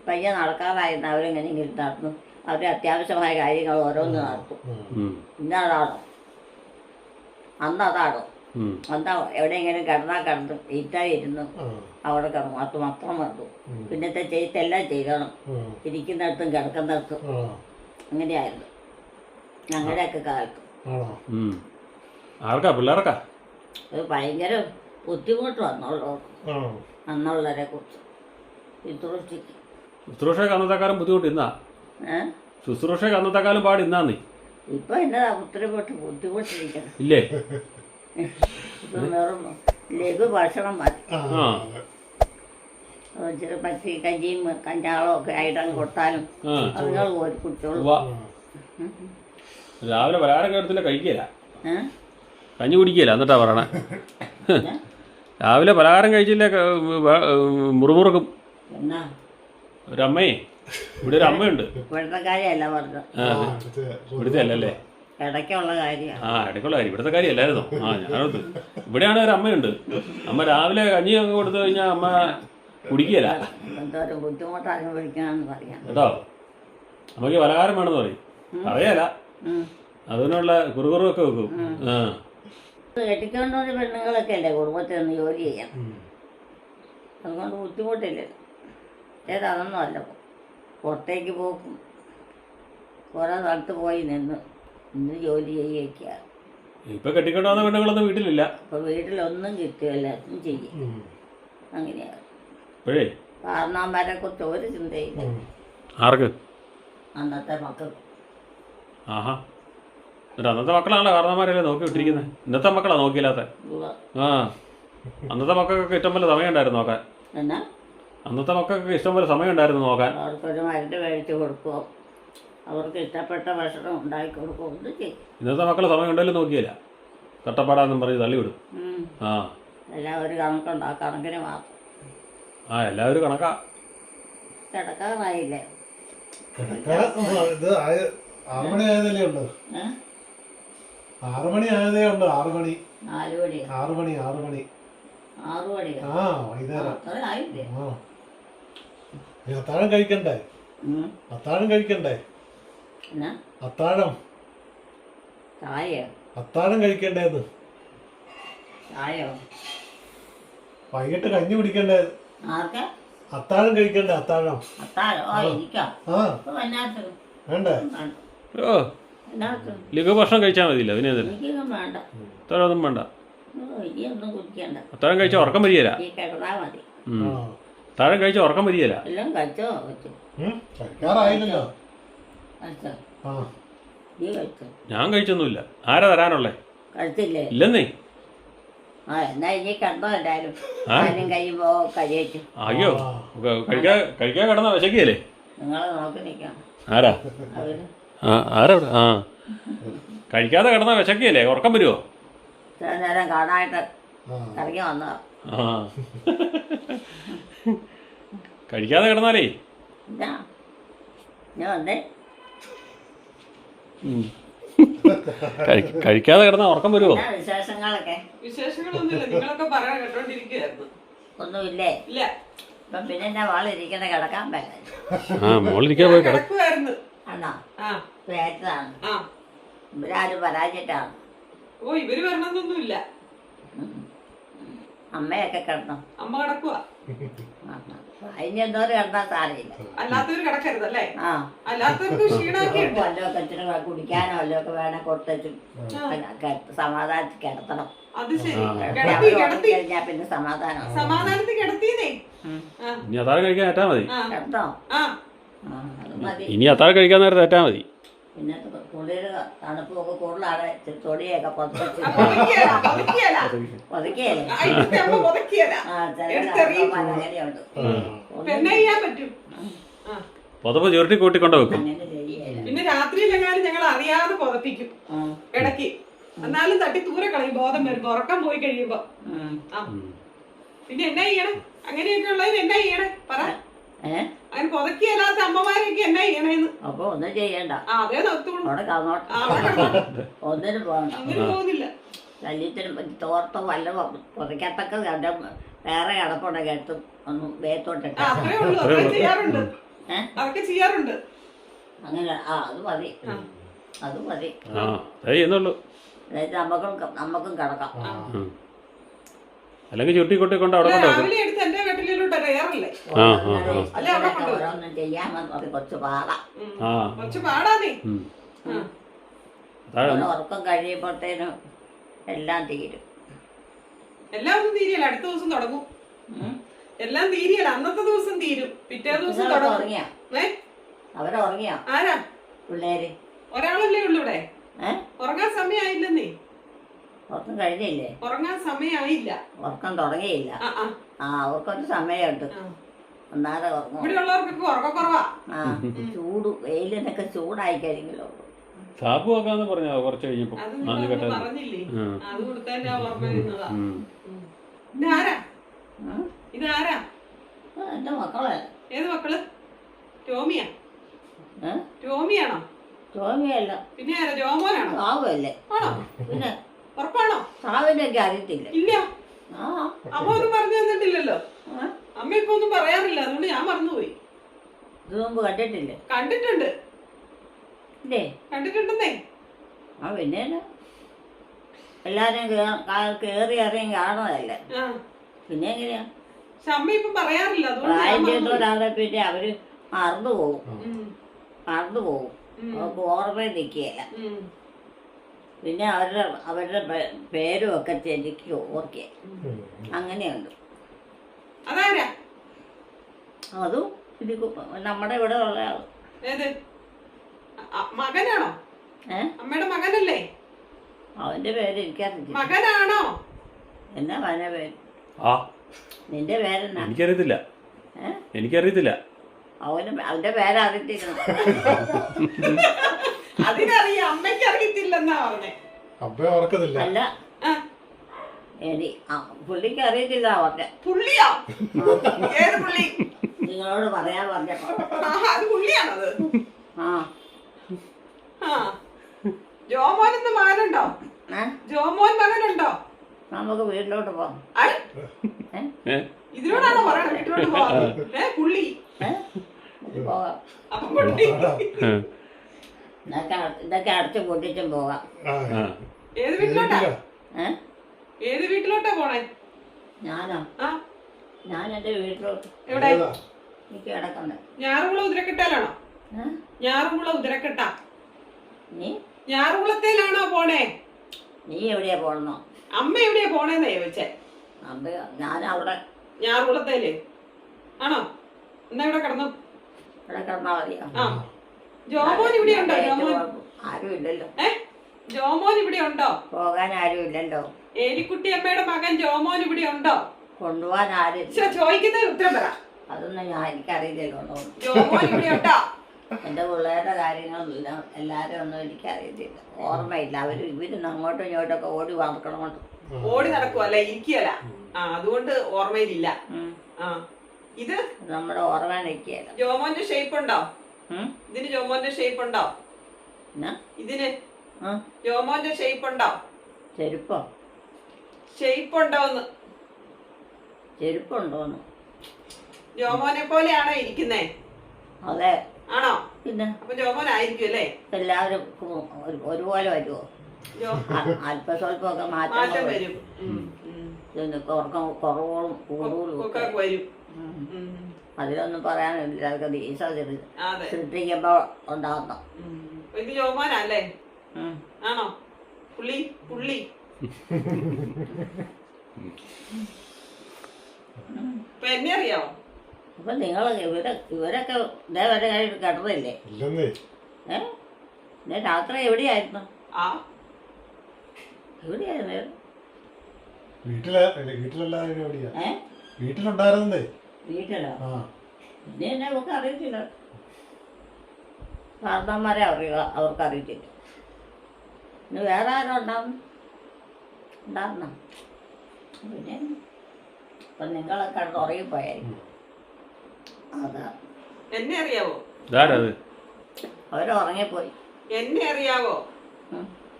പയ്യെ നടക്കാറായിരുന്നു. അവരെങ്ങനെയെങ്കിലും നടന്നു. അവരുടെ അത്യാവശ്യമായ കാര്യങ്ങൾ ഓരോന്ന് നടത്തും. ഇന്നതാണോ? അന്നതാണോ? അന്ന് എവിടെയെങ്കിലും കിടന്ന് ഇരുന്ന് അവിടെ കിടന്നു. അത് മാത്രം വേണ്ടു. പിന്നത്തെ ചെയ്തെല്ലാം ചെയ്യണം. ഇരിക്കുന്നിടത്തും കിടക്കുന്നിടത്തും അങ്ങനെയായിരുന്നു ഞങ്ങളുടെയൊക്കെ കാലത്ത്. ആർക്കാ? പിള്ളേർക്കാ? അത് ഭയങ്കര ബുദ്ധിമുട്ട് വന്നുള്ളവർക്ക് അന്നുള്ളവരെ കുറിച്ച് ശുശ്രൂഷിക്ക്. ശുശ്രൂഷയൊക്കെ അന്നത്തെക്കാലം ബുദ്ധിമുട്ട് ഇന്നാ. ഏഹ് ശുശ്രൂഷയൊക്കെ അന്നത്തെക്കാലം പാട് ഇന്നാന്നേ. ഇപ്പൊ എന്നതാ ഉത്തരപ്പെട്ട് ബുദ്ധിമുട്ടിരിക്കണം. ഇല്ലേ? ഇപ്പൊ വെറും ലഘു ഭക്ഷണം മതി. ആ ഇച്ചിരി പച്ചി കഞ്ഞിയും കഞ്ഞാളോ ഒക്കെ ആയിട്ടങ്ങ് കൊടുത്താലും ആ അതുങ്ങൾ പോയി കുടിച്ചോളൂ. ഉവ്വ. രാവിലെ പലഹാരം കേട്ടത്തില്ല, കഴിക്കില്ല, ഏഹ് കഞ്ഞി കുടിക്കില്ല എന്നിട്ടാ പറയണേ. രാവിലെ പലഹാരം കഴിച്ചില്ലേ മുറുമുറുക്കും. എന്നാ ഒരമ്മയെ, ഇവിടെ ഒരു അമ്മയുണ്ട്. ഇവിടുത്തെ കാര്യമല്ല പറഞ്ഞത്, ഇവിടുത്തെ അല്ലല്ലേ? ഇടയ്ക്കുള്ള കാര്യമാണ്. ആ ഇടയ്ക്കുള്ള കാര്യം, ഇവിടുത്തെ കാര്യമല്ലായിരുന്നു. ആ ഞാനത് ഇവിടെയാണ് ഒരു അമ്മയുണ്ട്. അമ്മ രാവിലെ കഞ്ഞി ഒക്കെ കൊടുത്തു കഴിഞ്ഞാൽ അമ്മ കുടിക്കുകയില്ല. എന്തോരം ബുദ്ധിമുട്ട് അനുഭവിക്കണമെന്ന് പറയാം കേട്ടോ. അമ്മയ്ക്ക് പലഹാരം വേണമെന്ന് പറയും, അറിയാല. അതിനുള്ള കുറുകുറുമൊക്കെ വെക്കും. ആ കെട്ടിക്കൊണ്ടൊരു പെണ്ണുങ്ങളൊക്കെ അല്ലേ കുടുംബത്തിൽ നിന്ന് ജോലി ചെയ്യാം. അതുകൊണ്ട് ബുദ്ധിമുട്ടില്ല. അതൊന്നും അല്ല, പുറത്തേക്ക് പോക്കും കുറേ സ്ഥലത്ത് പോയി നിന്ന് ജോലി ചെയ്യിക്കുക. ഇപ്പൊ കെട്ടിക്കൊണ്ടുവന്ന പെണ്ണുങ്ങളൊന്നും വീട്ടിലില്ല. ഇപ്പൊ വീട്ടിലൊന്നും കിട്ടുകയല്ല, അതും ചെയ്യും. അങ്ങനെയാണ് ഇപ്പോഴേ കാരണവന്മാരെ കുറിച്ച് ഒരു ചിന്തയില്ല ആർക്ക്? അന്നത്തെ മക്കൾ. ആഹാ, എന്നിട്ട് അന്നത്തെ മക്കളാണല്ലോ കാരണന്മാരല്ലേ നോക്കി വിട്ടിരിക്കുന്നത്. ഇന്നത്തെ മക്കളാ നോക്കിയില്ലാത്ത. ആ അന്നത്തെ മക്കൾക്കൊക്കെ ഇഷ്ടം പോലെ സമയം ഉണ്ടായിരുന്നു നോക്കാൻ. എന്നാ അന്നത്തെ മക്കൾക്കൊക്കെ ഇഷ്ടം പോലെ സമയം ഉണ്ടായിരുന്നു നോക്കാൻ. അവർക്കൊരു മരുന്ന് മേടിച്ച് കൊടുക്കുമോ, അവർക്ക് ഇഷ്ടപ്പെട്ട ഭക്ഷണം ഉണ്ടാക്കി കൊടുക്കുമോ, ഒന്നും ചെയ്യും. ഇന്നത്തെ മക്കൾ സമയം ഉണ്ടല്ലോ നോക്കിയില്ല, കട്ടപ്പാടാന്നും പറഞ്ഞ് തള്ളിവിടും. ആ എല്ലാം ഒരു കണക്കുണ്ട്, ആ കണക്കിന് മാത്രം. ആ എല്ലാവരും കണക്കാ. കിടക്കാറായില്ലേ? ഇത് 6 മണി ആയതല്ലേ ഉള്ളു. 6 മണി ആയതേ ഉള്ളു. 6 മണി 4 മണിയോ? 6 മണി 6 മണി 6 മണിയോ? ആ വൈകുന്നേരം. അത്ര ആയില്ലേ? ആ അത്താഴം കഴിക്കണ്ടേ? അത്താഴം കഴിക്കണ്ടേ? എന്നാ അത്താഴം ചായയോ? അത്താഴം കഴിക്കണ്ടേന്ന്. ചായയോ? വൈകിട്ട് കഞ്ഞി കുടിക്കണ്ടേ? ആർക്കാ അത്താഴം കഴിക്കണ്ടേ? അത്താഴം. അത്താഴോ? ഇരിക്കാം. ആ എന്നാത്ത് വേണ്ടേ? ഓ എന്നാത്ത് ലഘു ഭക്ഷണം കഴിച്ചാൽ മതിയില്ല. പിന്നെ എനിക്കൊന്നും വേണ്ട, അത്താഴമൊന്നും വേണ്ട. ഇനിയൊന്നും കുടിക്കണ്ട. അത്താഴം കഴിച്ചാൽ ഉറക്കം വരികയില്ല. ഈ കിടന്നാ മതി. അത്താഴം കഴിച്ചാൽ ഉറക്കം വരികയില്ല. എല്ലാം കഴിച്ചോ? വെച്ചു കഴിക്കാറായില്ലല്ലോ. കഴിച്ചോ? ആ നീ കഴിച്ചോ? ഞാൻ കഴിച്ചൊന്നുമില്ല. ആരാ തരാനുള്ളേ? കഴിച്ചില്ലേ? ഇല്ലെന്നേ. ആ എന്നാ ഇനി കിടന്നോ എന്തായാലും. കാര്യം കഴിയുമ്പോ കഴിച്ചു. അയ്യോ, കഴിക്കാൻ കിടന്ന വിശക്കിയല്ലേ? നിങ്ങളെ നോക്കി നിൽക്കാം. ആരാ? അവര് ആരാ? ആ കഴിക്കാതെ കിടന്ന വിശക്കിയല്ലേ? ഉറക്കം വരുമോ? ഇത്ര നേരം കാണാനായിട്ട് ഇറങ്ങി വന്നതാ. ആ കഴിക്കാതെ കിടന്നാലേ എന്നാ ഞാൻ വന്നേ. കഴിക്കാതെ കിടന്നാ ഉറക്കം വരുമോ? എന്നാ വിശേഷങ്ങളൊക്കെ? വിശേഷങ്ങളൊന്നുമില്ല, നിങ്ങളൊക്കെ പറയാൻ കേട്ടോണ്ടിരിക്കുകയായിരുന്നു. ഒന്നുമില്ലേ? ഇല്ല, ഇപ്പം പിന്നെ എന്റെ വാളിരിക്കുന്ന കിടക്കാൻ പറ്റില്ല. ആ മോളിരിക്കാൻ പോയി കിടക്കുമായിരുന്നു. ആണോ? ആ പേറ്റതാണ്. ആ ഇവരാരും പരാജയത്താണ്. ഓ ഇവര് വരണമെന്നൊന്നുമില്ല. അമ്മയൊക്കെ കിടന്നോ? അമ്മ കിടക്കുക. അതിന് എന്തോരം കിടന്നാൽ സാരമില്ല. അല്ലാത്തവര് കിടക്കരുതല്ലേ? ആ അല്ലാത്തവർക്ക് ക്ഷീണമൊക്കെ ഉണ്ട്. വല്ലതൊക്കെ ഇച്ചിരി കുടിക്കാനോ വല്ലതൊക്കെ വേണേ കൊടുത്തും സമാധാനത്തിൽ കിടത്തണം. അത് ശരി, അവര് ഉറങ്ങി കഴിഞ്ഞാൽ പിന്നെ സമാധാനം. സമാധാനത്തിൽ കിടത്തിയതേ. ഇനി അത്താഴം കഴിക്കാൻ ഏറ്റാ മതി. കിടത്തോ? ആ അത് മതി. ഇനി അത്താഴം കഴിക്കാൻ നേരത്തെ ഏറ്റാ മതി. പിന്നെ കുളിര് തണുപ്പൊക്കെ കൂടുതലാണ്. തൊടിയൊക്കെ പൊതച്ച് പൊതക്കുകയല്ലേ? ആ ചില അങ്ങനെയുണ്ട്. പിന്നെ ചെയ്യാൻ പറ്റും. പുതപ്പ് ചുരുട്ടി കൂട്ടിക്കൊണ്ടു വെക്കും. അങ്ങനെ ശരിയല്ല. പിന്നെ രാത്രിയിലെങ്ങാനും ഞങ്ങൾ അറിയാതെ പുതപ്പിക്കും ഇടയ്ക്ക്. എന്നാലും തട്ടി ദൂരെ കളയും ബോധം വരുമ്പോ, ഉറക്കം പോയി കഴിയുമ്പോ. ആ പിന്നെ എന്നാ ചെയ്യണം? അങ്ങനെയൊക്കെ ഉള്ളതിന് എന്നാ ചെയ്യണേ പറ. അങ്ങനെ പുതക്കിയല്ലാത്ത അമ്മമാരൊക്കെ എന്നാ ചെയ്യണേന്ന്. അപ്പൊ ഒന്നും ചെയ്യണ്ട. ആ അതേ നിർത്തുള്ളൂ. അവിടെ കന്നോട്ടെ. ഒന്നിനും പോകണ്ട. അങ്ങനെ പോകുന്നില്ല. ശല്യത്തിനും തോർത്തോ വല്ല പുതയ്ക്കത്തക്ക കണ്ട വേറെ കിടപ്പുണ്ടെങ്കിൽ എടുത്തും ഒന്നും വേത്തോട്ടെ. അത്രേ ഉള്ളൂ, അതൊക്കെ ചെയ്യാറുണ്ട്. അതൊക്കെ ചെയ്യാറുണ്ട്. അങ്ങനെ അത് മതി, അത് മതി. ചെയ്യുന്നുള്ളൂ. അതായത് നമുക്കും കിടക്കാം. അല്ലെങ്കിൽ ചുരുട്ടി കൊട്ടിക്കൊണ്ട് അവിടെ കൊണ്ട് വെക്കും. രാവിലെ എടുത്ത് എന്റെ വീട്ടിലോട്ട് കയറല്ലേ? ഓരോന്നും ചെയ്യാമെന്ന് പറയും. കുറച്ച് പാടാ, കുറച്ച് പാടാന്നേ. ഉറക്കം കഴിയുമ്പോഴത്തേനും എല്ലാം തീരും. എല്ലാം ഒന്നും തീരെയല്ല, അടുത്ത ദിവസം തുടങ്ങും. എല്ലാം തീരിയല്ല, അന്നത്തെ ദിവസം തീരും, പിറ്റേ ദിവസം നിങ്ങളൊക്കെ തുടങ്ങും. ഉറങ്ങിയാ ഏ അവരുറങ്ങിയാ ആരാ? പിള്ളേര്? ഒരാളല്ലേ ഉള്ളു ഇവിടെ. ഏ ഉറങ്ങാൻ സമയമായില്ലെന്നേ. ഉറക്കം കഴിഞ്ഞില്ലേ? ഉറങ്ങാൻ സമയമായില്ല. ഉറക്കം തുടങ്ങിയില്ല. ആ ആ ആ അവർക്കൊരു സമയമുണ്ട്. ആ. ഒന്നാതെ ഉറങ്ങും. ഇവിടെ ഉള്ളവർക്കൊക്കെ ഉറക്കക്കുറവാ. ആ ചൂട് വെയിലിനൊക്കെ ചൂടായി കഴിഞ്ഞല്ലോ. സാപ്പ് വെക്കാന്ന് പറഞ്ഞോ കുറച്ച് കഴിഞ്ഞപ്പോ അത് ആ നീ നിങ്ങളൊന്നും കേട്ടാ പറഞ്ഞില്ലേ? അത് കൊടുത്തതിന്റെ ഓർമ്മ വരുന്നതാ. ഇതാരാ? ഇതാരാ? എന്റെ മക്കളെ. ഏത് മക്കള്? ടോമിയാ? ഏ ടോമിയാണോ? ടോമിയല്ല, പിന്നെ ആരാ? ജോമോനാണോ? സാവല്ലേ. ആണോ? പിന്നെ ഉറപ്പാണോ? സാവിനൊക്കെ അറിയത്തില്ല. ഇല്ല, ആ അമ്മ ഒന്നും പറഞ്ഞു തന്നിട്ടില്ലല്ലോ. ഏ? അമ്മ ഇപ്പൊ ഒന്നും പറയാറില്ല, അതുകൊണ്ട് ഞാൻ മറന്നുപോയി. ഇത് മുമ്പ് കണ്ടിട്ടില്ലേ? കണ്ടിട്ടുണ്ട്, ഇല്ലേ? കണ്ടിട്ടുണ്ടെന്നേ. ആ പിന്നെ എല്ലാരും കേറി ഇറങ്ങി കാണുന്നതല്ലേ. ആ പിന്നെ എങ്ങനെയാ? പക്ഷെ അമ്മ ഇപ്പൊ പറയാറില്ല, അതുകൊണ്ട് ഞാൻ പ്രായം മറന്നുപോയി. ചെയ്തവരാണെ പിന്നെ അവര് മറന്നു പോകും. ഉം, മറന്നു പോകും. ഉം, അവർക്ക് ഓർമ്മയിൽ നിൽക്കുകയില്ല. ഉം, പിന്നെ അവരുടെ പേരും ഒക്കെ എനിക്ക് ഓർക്കുക. അങ്ങനെയുണ്ട്. അതാരാ? അതും ഇത് നമ്മുടെ ഇവിടെ ഉള്ള ആള്. ഏത്? മകനാണോ? ഏ അമ്മയുടെ മകനല്ലേ? അവന്റെ പേര് എനിക്കറിയില്ല. മകനാണോ? എന്നാ അവന്റെ പേര്? ആ നിന്റെ പേരെന്നാ? എനിക്കറിയത്തില്ല, ഏ എനിക്കറിയത്തില്ല. അവന്റെ പേരറിയത്തില്ല. അതിനറിയാം, അമ്മയ്ക്ക് അറിയത്തില്ലെന്നാ പറഞ്ഞേ. അപ്പഴേ ഓർക്കുന്നില്ല. അല്ല, ആ, പുള്ളിക്ക് അറിയത്തില്ല പറഞ്ഞ. പുള്ളിയോ? ഏത് പുള്ളി? നിങ്ങളോട് പറയാൻ പറഞ്ഞപ്പോ. അത് പുള്ളിയാണത്. ആ ആ, ജോമോൻ ഇന്ന് മകനുണ്ടോ? ഏ ജോമോൻ മകനുണ്ടോ? നമുക്ക് വീട്ടിലോട്ട് പോവാം. ആര്? ഏ ഇതിനോടാണോ പറയണത് വീട്ടിലോട്ട് പോവാം? പുള്ളി. ഏ ഇത് പോകാം. അപ്പൊ പുള്ളി ഇതൊക്കെ അടച്ചു പൊട്ടിച്ചും പോകാം. ആ, ആ ഏത് വീട്ടിലോട്ടാ? ഏ ഏത് വീട്ടിലോട്ടാ പോണേ? ഞാനോ? ആ, ഞാൻ എന്റെ വീട്ടിലോട്ട് എവിടെ? ഏതാ? എനിക്ക് കിടക്കണ്ടേ. ഞാറുകുളം ഉതിരക്കെട്ടാലാണോ? ഏ ഞാറുകുളം ഉതിരക്കെട്ടാ? നീ ഞാറുകുളത്തേലാണോ പോണേ? നീ എവിടെയാ പോകണോ? അമ്മ എവിടെയാ പോണേന്നാ ചോദിച്ചേ. ഞാൻ അവിടെ ഞാറുകുളത്തേല് ആണോ? എന്നാ ഇവിടെ കിടന്നു. ഇവിടെ കിടന്നാ മതിയോ? ആ, ജോമോൻ ഇവിടെ ഉണ്ടോ? ജോമോൻ? ആരും ഇല്ലല്ലോ. ജോമോൻ ഇവിടെ ഉണ്ടോ? പോകാൻ ആരും ഇല്ലല്ലോ. ഏലിക്കുട്ടി അമ്മയുടെ മകൻ ജോമോൻ ഇവിടെ ഉണ്ടോ? കൊണ്ടുപോകാൻ ആരും. ചോദിക്കുന്നതിന് ഉത്തരം പറ. അതൊന്നും എനിക്കറിയില്ലല്ലോ. ജോമോൻ ഇവിടെ ഉണ്ടോ? എൻ്റെ പിള്ളേരുടെ കാര്യങ്ങളൊന്നുമില്ല. എല്ലാവരും ഒന്നും എനിക്കറിയത്തില്ല. ഓർമ്മയില്ല. ഇവര് അങ്ങോട്ടും ഇങ്ങോട്ടൊക്കെ ഓടി വളർക്കണോണ്ട്. ഓടി നടക്കുവല്ല, ഇരിക്കുകയല്ല. ആ, അതുകൊണ്ട് ഓർമ്മയിലില്ല. ആ, ഇത് നമ്മുടെ ഓർമ്മ നിൽക്കുകയല്ല. ജോമോന്റെ ഷേപ്പ് ഉണ്ടോ? ഇതിന് ജോമോന്റെ ഷേപ്പ് ഉണ്ടോ? ഇതിന് ജോമോന്റെ ഷേപ്പ് ഉണ്ടോ? ചെരുപ്പോ? ഷേപ്പ് ഉണ്ടോന്ന്? ചെരുപ്പുണ്ടോന്ന്? ജോമോനെ പോലെയാണോ ഇരിക്കുന്നേ? അതെ. ആണോ? പിന്നെ അപ്പൊ ജോമോനായിരിക്കും അല്ലേ? എല്ലാവരും ഒരുപോലെ വരുമോ? അല്പസ്വല്പമൊക്കെ മാറ്റം മാറ്റം വരും. ഉറക്കം കുറവുകളും കൂടുതലും ഒക്കെ വരും. അതിലൊന്നും പറയാനില്ല. അതൊക്കെ ഈശോ അതെ. സൃഷ്ടിക്കുമ്പോ ഉണ്ടാകുന്ന. ഇത് ജോമോനല്ലേ? ആണോ? പുള്ളി പുള്ളി ഇപ്പൊ എന്നെ അറിയാവോ? അപ്പൊ നിങ്ങൾ ഇവരൊക്കെ ഇതേവരെ കിടന്നില്ലേ? ഇല്ലെന്നേ. രാത്രി എവിടെയായിരുന്നു? ആ, എവിടെയായിരുന്നു? വീട്ടിലല്ലാതെ എവിടെയാ? വീട്ടിലുണ്ടായിരുന്നേ. വീട്ടിലോ? ആ, പിന്നെ എന്നെ അവർക്ക് അറിയത്തില്ല. കാരണന്മാരെ അവർക്ക് അറിയത്തില്ല. പിന്നെ വേറെ ആരും ഉണ്ടായിരുന്നോ? പിന്നെ ഇപ്പൊ നിങ്ങളൊക്കെ കിടന്ന് ഉറങ്ങിപ്പോയായിരിക്കും. അതാ. എന്നെ അറിയാവോ? അവരുറങ്ങിപ്പോയി. എന്നെ അറിയാവോ?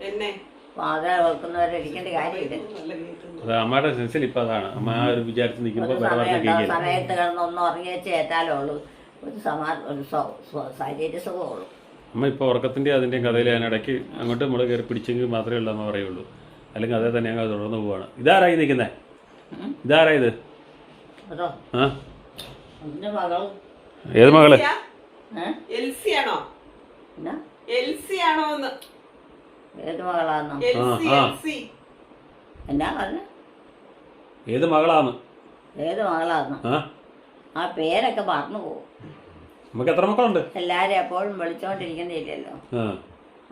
എന്നെ പാത വെക്കുന്നവരെ ഇരിക്കേണ്ട കാര്യമില്ല. അമ്മയുടെ സെൻസിൽ ഇപ്പൊ അതാണ്. അമ്മ ആ ഒരു വിചാരിച്ച് നിൽക്കുമ്പോ സമയത്ത് കിടന്ന് ഒന്നും ഉറങ്ങിയേച്ച് ഏറ്റാലേ ഉള്ളൂ ഒരു ശരീര സുഖമുള്ളൂ. അമ്മ ഇപ്പൊ ഉറക്കത്തിന്റെ അതിന്റെയും കഥയിൽ ഞാൻ ഇടയ്ക്ക് അങ്ങോട്ട് നമ്മൾ കയറി പിടിച്ചെങ്കിൽ മാത്രമേ ഉള്ളൂ അമ്മ പറയുള്ളൂ. അല്ലെങ്കിൽ അതേ തന്നെ ഞങ്ങൾ തുടർന്ന് പോവാണ്. ഇതാരായി നിൽക്കുന്നേ? ഇതാരാ ഇത്? അതോ ആ മകള്. ഏത് മകള്? എൽസിയാണോ? എൽസിയാണോന്ന്? ഏത് മകളാന്നോ? എൽസി എൽസി എന്നാ പറഞ്ഞ? ഏത് മകളാന്ന്? ഏത് മകളാന്ന് ആ ആ പേരൊക്കെ മറന്നു പോകും. നമുക്ക് എത്ര മക്കളുണ്ട്? എല്ലാരും എപ്പോഴും വിളിച്ചോണ്ടിരിക്കുന്നില്ലല്ലോ. ആ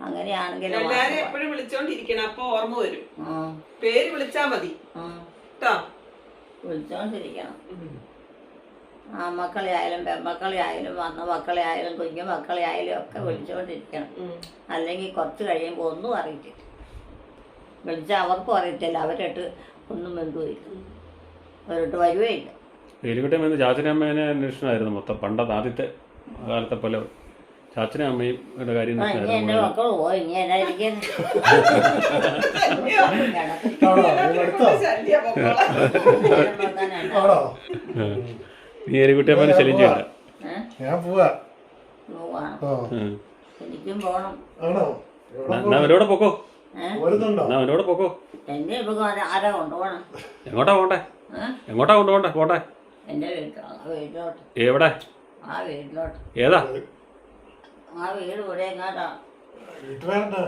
അങ്ങനെയാണെങ്കിലും എല്ലാരും എപ്പോഴും വിളിച്ചോണ്ടിരിക്കണം, അപ്പൊ ഓർമ്മ വരും. ആ പേര് വിളിച്ചാ മതി ആ കേട്ടോ. വിളിച്ചോണ്ടിരിക്കണം. മക്കളെ ആയാലും പെൺമക്കളെ ആയാലും വന്ന മക്കളെ ആയാലും കുഞ്ഞു മക്കളെ ആയാലും ഒക്കെ വിളിച്ചുകൊണ്ടിരിക്കണം. അല്ലെങ്കിൽ കുറച്ച് കഴിയുമ്പോൾ ഒന്നും അറിയത്തില്ല. വിളിച്ചാൽ അവർക്കും അറിയത്തില്ല, അവരിട്ട് ഒന്നും ബന്ധുവില്ല, അവരിട്ട് വരുകയില്ല. എലിക്കുട്ടിയമ്മ ചാച്ചനും അമ്മേനെ അന്വേഷണമായിരുന്നു മൊത്തം. പണ്ടത്തെ ആദ്യത്തെ കാലത്തെ പോലെ ചാച്ചനും അമ്മയും കാര്യം ഇനി എൻ്റെ അന്വേഷണമായിരുന്നു. മക്കൾ പോയി, ഇനി എന്നാ ഇരിക്കുന്നത്? ശല്യം പൊക്കോളാം. ആണോ? നീ എലിക്കുട്ടിയമ്മേനെ ശല്യം ചെയ്യണ്ട. ഞാൻ പോവാ. പോവാണ്. ആ. എനിക്കും പോകണം. ആണോ? എന്നാ അവനോടെ പൊക്കോ. വരുന്നുണ്ടോ? എന്നാ അവനോടെ പൊക്കോ. എന്നെ ഇപ്പം ആരാ കൊണ്ടുപോകണം? എങ്ങോട്ടാ പോണ്ടേ? എങ്ങോട്ടാ കൊണ്ടുപോണ്ടേ? പോട്ടെ. എൻ്റെ വീട്ടിലോട്ട്. എവിടെ? ആ വീട്ടിലോട്ട്. ഏതാ? ആ വീട് ഇവിടെ എങ്ങാട്ടാ. വീട്ടുകാരനാ?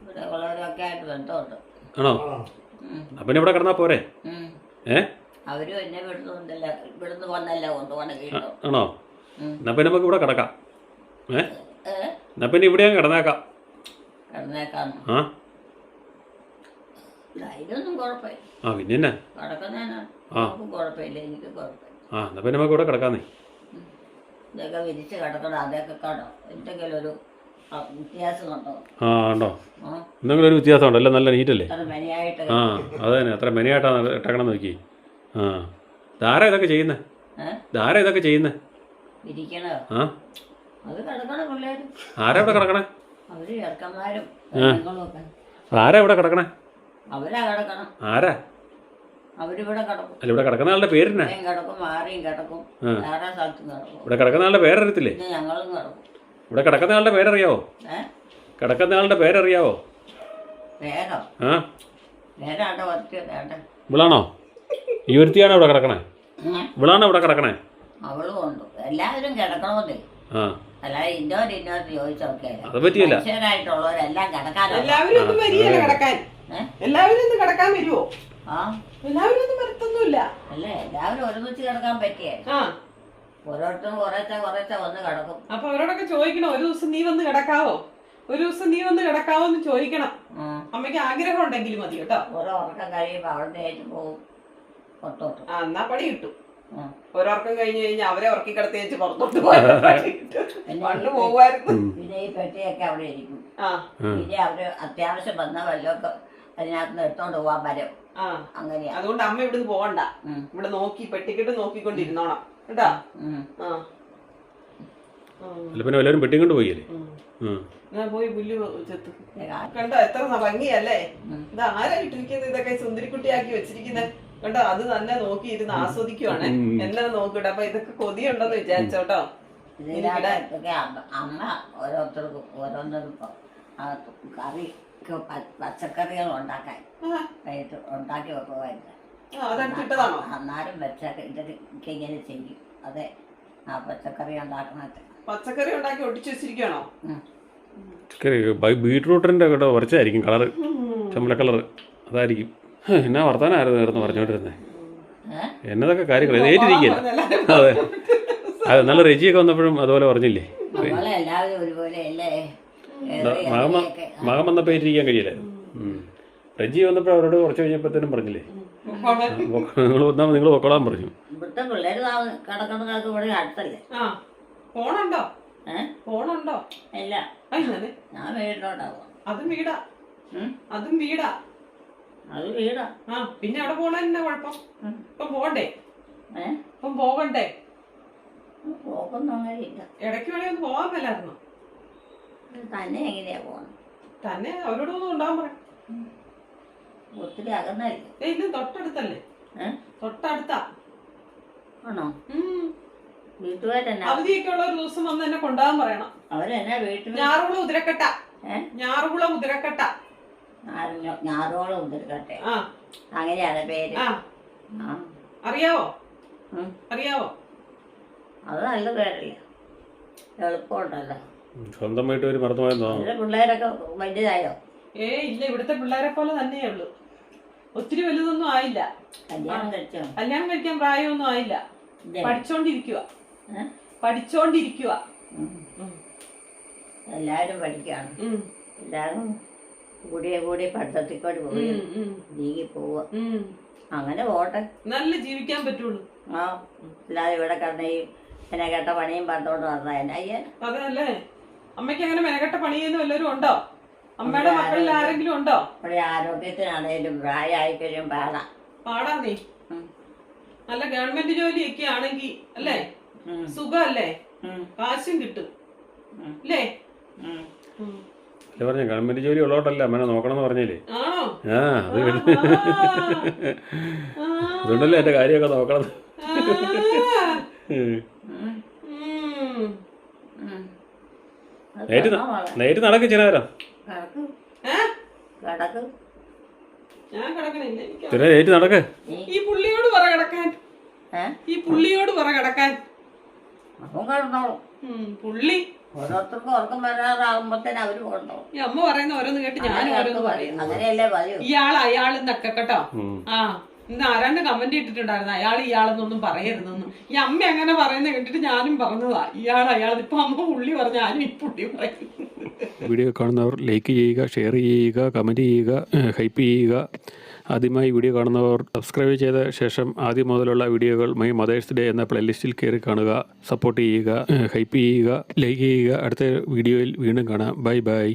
ഇവിടെ ഉള്ളവരൊക്കെ ആയിട്ട് ബന്ധമുണ്ട്. ആണോ? അപ്പം ഇവിടെ കിടന്നാ പോരെ? അവരും എന്നെ ഇവിടുന്ന് വന്നല്ല കൊണ്ടുപോകണ വീട്ടിലോ. ആണോ? എന്നാ പിന്നെ നമുക്ക് ഇവിടെ കിടക്കാം. എന്നാ പിന്നെ ഇവിടെ കിടന്നേക്കാം. കിടന്നേക്കാന്ന്. ആ അതിനൊന്നും കുഴപ്പമില്ല. ആ പിന്നെ എന്നാ കിടക്കുന്നതിനാ കുഴപ്പമില്ല, എനിക്ക് കുഴപ്പമില്ല. ആ എന്നാ പിന്നെ നമുക്ക് ഇവിടെ കിടക്കാന്നേ. ഇതൊക്കെ വിരിച്ച് കിടക്കണം, അതൊക്കെ കാണോ എന്തെങ്കിലും ഒരു വ്യത്യാസം ഉണ്ടോ? ആ ഉണ്ടോ? എന്തെങ്കിലും ഒരു വ്യത്യാസം ഉണ്ടോ? എല്ലാം നല്ല നീറ്റല്ലേ? അത് മെനയായിട്ട്. ആ അത് തന്നെ, അത്ര മെനയായിട്ടാണ് ഇട്ടക്കണം നോക്കി. ആ ധാര ഇതൊക്കെ ചെയ്യുന്നേ? ധാര ഇതൊക്കെ ചെയ്യുന്നേ? ഇരിക്കണോ? ആ അത് കിടക്കണം പിള്ളേര്. ആരാ ഇവിടെ കിടക്കണേ? അവര് ചെറുക്കന്മാരും പെണ്ണുങ്ങളും ഒക്കെ. ആരാ ഇവിടെ കിടക്കണേ? അവരാ കിടക്കണം. ആരാ? അവരിവിടെ കിടക്കും. അല്ല ഇവിടെ കിടക്കുന്ന ആളുടെ പേരെന്നാ? കിടക്കും, മാറിയും കിടക്കും, വേറെ സ്ഥലത്തും കിടക്കും. ഇവിടെ കിടക്കുന്ന ആളുടെ പേരറിയത്തില്ലേ? പിന്നെ ഞങ്ങളും കിടക്കും. ഇവിടെ കിടക്കുന്ന ആളുടെ പേരറിയാവോ? കിടക്കുന്ന ആളുടെ പേരറിയാവോ? വേഗം ആ വേഗാണ്ട് വരച്ച് വേണ്ട. ഇവിളാണോ? ഈ ഒരുത്തിയാണോ ഇവിടെ കിടക്കണേ? ഇവിളാണോ ഇവിടെ കിടക്കണേ? അവളും ഉണ്ട്. എല്ലാവരും കിടക്കണമെന്നേ. ആ അല്ലാതെ ഇന്നോട്ട് ചോദിച്ചോക്കെ അത് പറ്റിയില്ല. മനുഷ്യരായിട്ടുള്ളവരെല്ലാം കിടക്കാനോ? എല്ലാവരും ഒന്നും വരികയല്ല കിടക്കാൻ. എല്ലാവരും ഒന്ന് കിടക്കാൻ വരുവോ? ആ എല്ലാവരും ഒന്നും വരത്തൊന്നുമില്ല. അല്ലേ, എല്ലാവരും ഒരുമിച്ച് കിടക്കാൻ പറ്റിയേ. ആ ഓരോരുത്തരും കുറേശ്ശെ വന്ന് കിടക്കും. അപ്പൊ അവരോടൊക്കെ ചോദിക്കണം, ഒരു ദിവസം നീ വന്ന് കിടക്കാവോ, ഒരു ദിവസം നീ വന്ന് കിടക്കാവോ എന്ന് ചോദിക്കണം. അമ്മയ്ക്ക് ആഗ്രഹം ഉണ്ടെങ്കിൽ മതി കേട്ടോ. ഓരോ ഉറക്കം കഴിയുമ്പോൾ അവിടെ ആയിട്ട് പോകും പുറത്തോട്ട്. ആ എന്നാ പണി കിട്ടും. ഓരോർക്കം കഴിഞ്ഞ് കഴിഞ്ഞാൽ അവരെ ഉറക്കി കിടത്തി വെച്ച് പുറത്തോട്ട് പോയാൽ പണ്ട് പോകുമായിരുന്നു. പിന്നെ ഈ പെട്ടിയൊക്കെ അവിടെ ഇരിക്കും. ആ പിന്നെ അവര് അത്യാവശ്യം വന്ന വല്ലതൊക്കെ അതിനകത്ത് എടുത്തോണ്ട് പോവാൻ വരും. ആ അങ്ങനെയാ. അതുകൊണ്ട് അമ്മ ഇവിടുന്ന് പോകണ്ട, ഇവിടെ നോക്കി പെട്ടിക്കെട്ട് നോക്കിക്കൊണ്ടിരുന്നോണം കേട്ടാ. ആ അല്ല പിന്നെ എല്ലാവരും പെട്ടി കൊണ്ട് പോയില്ലേ? ഞാൻ പോയി പുല്ല് ചെത്ത്. കണ്ടോ എത്ര ഭംഗിയല്ലേ? ഇത് ആരാ ഇട്ടിരിക്കുന്നത്? ഇതൊക്കെ സുന്ദരിക്കുട്ടിയാക്കി വെച്ചിരിക്കുന്നത് കണ്ടോ. അത് തന്നെ നോക്കിയിരുന്ന് ആസ്വദിക്കുവാണ്. എന്നെ നോക്കിട്ടെ. അപ്പൊ ഇതൊക്കെ കൊതിയുണ്ടെന്ന് വിചാരിച്ചോട്ടോ. അമ്മ ഓരോരുത്തർക്കും ഓരോന്നിനും കറി പച്ചക്കറികൾ ഉണ്ടാക്കാൻ ഉണ്ടാക്കി വെക്കുമായിരുന്നു. അതെടുത്തിട്ടതാണോ? അന്നാരും വെച്ചൊക്കെ ഇതൊക്കെ ഇങ്ങനെ ചെയ്യും. അതെ, ആ പച്ചക്കറി ഉണ്ടാക്കണത്. പച്ചക്കറി ഉണ്ടാക്കി ഒട്ടിച്ചു വെച്ചിരിക്കണോ? ബീട്രൂട്ടിന്റെ കേട്ടോ കുറച്ചായിരിക്കും കളറ്, ചമ്മല കളറ് അതായിരിക്കും. എന്നാ വർത്താനായിരുന്നു പറഞ്ഞോണ്ടിരുന്നേ? എന്നതൊക്കെ കാര്യങ്ങൾ ഏറ്റിരിക്കില്ല. അതെ അതെ, നല്ല രുചിയൊക്കെ വന്നപ്പോഴും അതുപോലെ പറഞ്ഞില്ലേ? എല്ലാവരും ഒരുപോലെ അല്ലേ? മകം വന്നപ്പോ ഏറ്റിരിക്കാൻ കഴിയില്ലായിരുന്നു. റെജി വന്നപ്പോൾ അവരോട് കുറച്ച് കഴിഞ്ഞപ്പോഴത്തേനും പറഞ്ഞില്ലേ നിങ്ങൾ പൊക്കോളാൻ പറഞ്ഞു. ഇവിടുത്തെ പിള്ളേര് കിടക്കുന്ന ഇവിടെ അടുത്തല്ലേ? ഫോണുണ്ടോ? ഫോണുണ്ടോ? ഇല്ല, ഞാൻ വീട്ടിലോട്ടാവും. അതും വീടാ, അതും വീടാ, അത് വീടാ. ആ പിന്നെ അവിടെ പോണ എന്നാ കുഴപ്പം? ഇപ്പം പോകണ്ടേ? ഇപ്പം പോകണ്ടേ? പോക്കൊന്നും അങ്ങനെ ഇല്ല. ഇടയ്ക്ക് വേണേ ഒന്ന് പോകാൻ മേലായിരുന്നു. തന്നെ എങ്ങനെയാ പോകണം? തന്നെ അവരോടൊന്നും ഉണ്ടാവാൻ പറയാം. ഒത്തിരി അകന്നല്ലേ? ഇല്ല, തൊട്ടടുത്തല്ലേ? തൊട്ടടുത്താ. ആണോ? വീട്ടുകാരെന്നാ അവധിയൊക്കെ ഉള്ള ഒരു ദിവസം വന്ന് എന്നെ കൊണ്ടുപോകാൻ പറയണം. അവരെന്നാ വീട്ടിൽ? ഞാറുകുളം ഉതിരക്കട്ട. ഞാറുകുളം ഉതിരക്കട്ട. ഞാറോളം ഉതിരക്കട്ടെ, ആ അങ്ങനെയാണ് പേര്. അറിയാവോ? അറിയാവോ? അത് നല്ല പേരല്ലേ, എളുപ്പമുണ്ടല്ലോ. സ്വന്തമായിട്ട് ഒരു മറന്നുപോയെന്നോ? പിള്ളേരൊക്കെ വലുതായോ? ഇല്ല, ഇവിടുത്തെ പിള്ളേരെ പോലെ തന്നെയേ ഉള്ളൂ. ഒത്തിരി വലുതൊന്നും ആയില്ല. കല്യാണം കഴിച്ചോ? കല്യാണം കഴിക്കാൻ പ്രായമൊന്നും ആയില്ല. ഇല്ലേ? പഠിച്ചോണ്ടിരിക്കുക. ഏ? പഠിച്ചോണ്ടിരിക്കുക. എല്ലാവരും പഠിക്കുകയാണ്. എല്ലാവരും കൂടി പഠിത്തത്തിൽ കൂടി പോയി നീങ്ങി പോവുക. അങ്ങനെ പോട്ടെ, നല്ല ജീവിക്കാൻ പറ്റുള്ളൂ. ആ അല്ലാതെ ഇവിടെ കിടന്ന ഈ മെനക്കെട്ട പണിയും പറഞ്ഞോണ്ട് നടന്ന എന്നാ ചെയ്യാൻ? അതല്ലേ അമ്മയ്ക്ക് അങ്ങനെ മെനക്കെട്ട പണി ചെയ്യുന്ന വല്ലവരും ഉണ്ടോ? അമ്മയുടെ മക്കളിൽ ആരെങ്കിലും ഉണ്ടോ? ഇവിടെ ആരോഗ്യത്തിനാണേലും പ്രായമായി കഴിയും പാടാ നീ. നല്ല ഗവൺമെന്റ് ജോലിയൊക്കെ ആണെങ്കി അല്ലേ സുഖല്ലേ, കാശും കിട്ടും അല്ലേ? പറഞ്ഞ ഗവൺമെന്റ് ജോലി ഉള്ളോട്ടല്ല അമ്മനെ നോക്കണമെന്ന് പറഞ്ഞില്ലേ? ആണോ? ആ അത് അതുകൊണ്ടല്ലേ എന്റെ കാര്യമൊക്കെ നോക്കണം. നേരിട്ട് നടക്കും ചില നേരം. ഞാൻ കിടക്കണില്ല. ചില നേരിട്ട് നടക്ക്. ഈ പുള്ളിയോട് പറ കിടക്കാൻ. ഈ പുള്ളിയോട് പറ കിടക്കാൻ. അപ്പം കിടന്നോളും. പുള്ളി ഓരോരുത്തർക്കും ഉറക്കം വരാറാകുമ്പോഴത്തേന് അവര് കൊണ്ടോളും. ഈ അമ്മ പറയുന്ന ഓരോന്ന് കേട്ട് ഞാനും ഓരോന്ന് പറയുന്നു. അങ്ങനെയല്ലേ പറയൂ. അയാളെന്നൊക്കെ കേട്ടോ. ആ ഇന്ന് ആരാണ്ട് കമന്റ് ഇട്ടിട്ടുണ്ടായിരുന്നു ഇയാളെന്നൊന്നും പറയരുതെന്ന്. ഈ അമ്മ അങ്ങനെ പറയുന്ന കേട്ടിട്ട് ഞാനും പറഞ്ഞതാ അയാൾ. ഇപ്പൊ അമ്മ പുള്ളി പറഞ്ഞ ഞാനും ഈ പുള്ളി പറയും. വീഡിയോ കാണുന്നവർ ലൈക്ക് ചെയ്യുക, ഷെയർ ചെയ്യുക, കമൻറ്റ് ചെയ്യുക, ഹൈപ്പ് ചെയ്യുക. ആദ്യമായി വീഡിയോ കാണുന്നവർ സബ്സ്ക്രൈബ് ചെയ്ത ശേഷം ആദ്യം മുതലുള്ള വീഡിയോകൾ മൈ മദേഴ്സ് ഡേ എന്ന പ്ലേലിസ്റ്റിൽ കയറി കാണുക. സപ്പോർട്ട് ചെയ്യുക, ഹൈപ്പ് ചെയ്യുക, ലൈക്ക് ചെയ്യുക. അടുത്ത വീഡിയോയിൽ വീണ്ടും കാണാം. Bye bye.